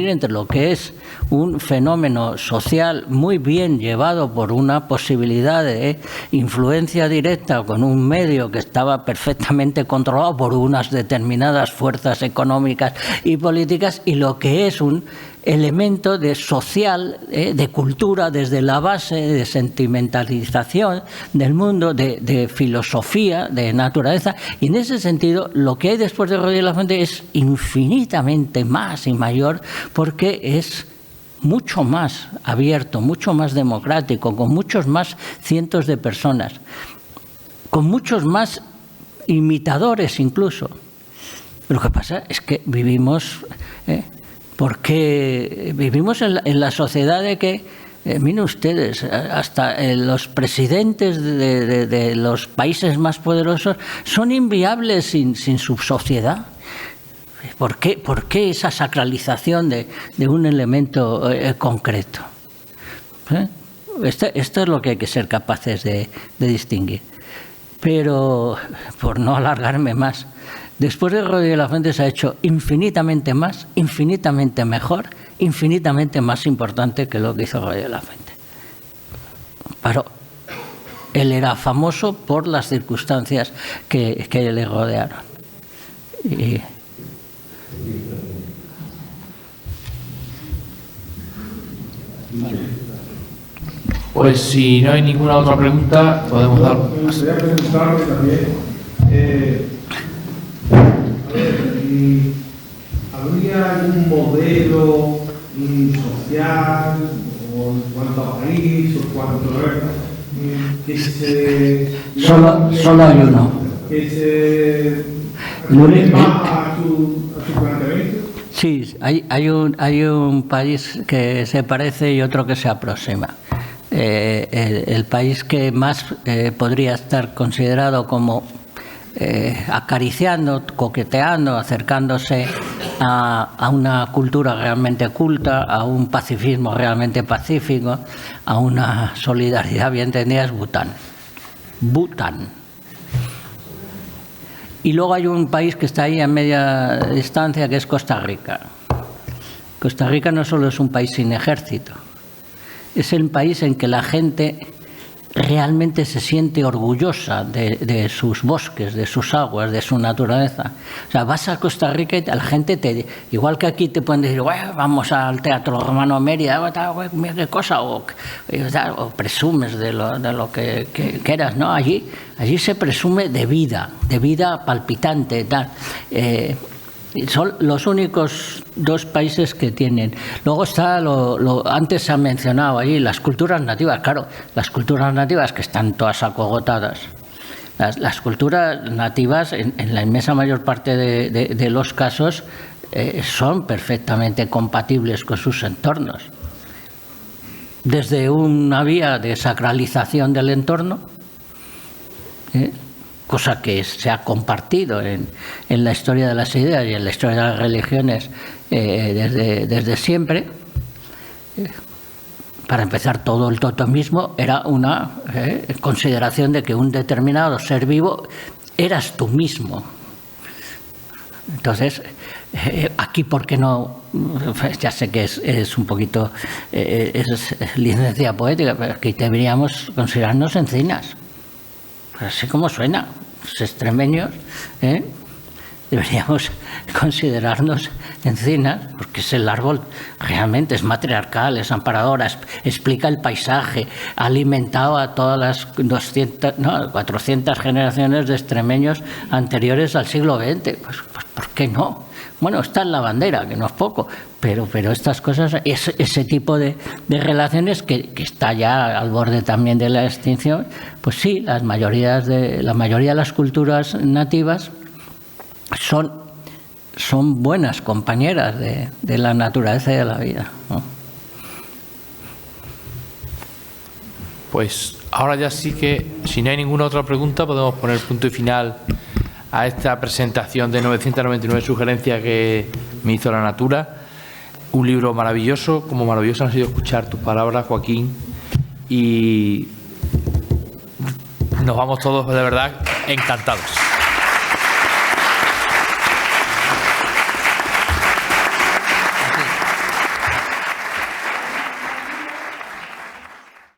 entre lo que es un fenómeno social muy bien llevado por una posibilidad de influencia directa con un medio que estaba perfectamente controlado por unas determinadas fuerzas económicas y políticas, y lo que es un elemento de social, de cultura desde la base, de sentimentalización del mundo, de filosofía, de naturaleza. Y en ese sentido, lo que hay después de Rodríguez de la Fuente es infinitamente más y mayor, porque es mucho más abierto, mucho más democrático, con muchos más cientos de personas, con muchos más imitadores incluso. Lo que pasa es que vivimos... porque vivimos en la sociedad de que, miren ustedes, hasta los presidentes de los países más poderosos son inviables sin su sociedad. ¿Por qué esa sacralización de un elemento concreto? Esto es lo que hay que ser capaces de distinguir. Pero, por no alargarme más, después de Rodríguez de la Fuente se ha hecho infinitamente más, infinitamente mejor, infinitamente más importante que lo que hizo Rodríguez de la Fuente. Pero él era famoso por las circunstancias que le rodearon. Pues si no hay ninguna otra pregunta, podemos dar... Me gustaría preguntarle también, ¿habría algún modelo social o en cuanto a país o cuanto a que se... Solo hay uno. Que se aproxima a su planteamiento? Sí, hay un país que se parece y otro que se aproxima. El país que más podría estar considerado como acariciando, coqueteando, acercándose a una cultura realmente culta, a un pacifismo realmente pacífico, a una solidaridad bien entendida, es Bután. Y luego hay un país que está ahí a media distancia, que es Costa Rica. Costa Rica no solo es un país sin ejército, es el país en que la gente realmente se siente orgullosa de sus bosques, de sus aguas, de su naturaleza. O sea, vas a Costa Rica y la gente igual que aquí te pueden decir, vamos al Teatro Romano Mérida, mira qué cosa, o presumes de lo que quieras, ¿no? Allí se presume de vida palpitante, tal. Son los únicos 2 países que tienen. Luego está, antes se ha mencionado allí, las culturas nativas. Claro, las culturas nativas que están todas acogotadas. Las culturas nativas, en la inmensa mayor parte de los casos, son perfectamente compatibles con sus entornos. Desde una vía de sacralización del entorno, cosa que se ha compartido en la historia de las ideas y en la historia de las religiones desde siempre. Para empezar, todo el totemismo era una consideración de que un determinado ser vivo eras tú mismo. Entonces, aquí, ¿por qué no? Ya sé que es un poquito es licencia poética, pero aquí deberíamos considerarnos encinas. Así como suena, los extremeños, deberíamos considerarnos encinas, porque es el árbol, realmente es matriarcal, es amparadora, explica el paisaje, ha alimentado a todas las 400 generaciones de extremeños anteriores al siglo XX. Pues ¿por qué no? Bueno, está en la bandera, que no es poco, pero estas cosas, ese tipo de relaciones que está ya al borde también de la extinción, pues sí, la mayoría de las culturas nativas son buenas compañeras de la naturaleza y de la vida, ¿no? Pues ahora ya sí que, si no hay ninguna otra pregunta, podemos poner punto y final a esta presentación de 999 sugerencias que me hizo la Natura. Un libro maravilloso, como maravilloso han sido escuchar tus palabras, Joaquín, y nos vamos todos de verdad encantados.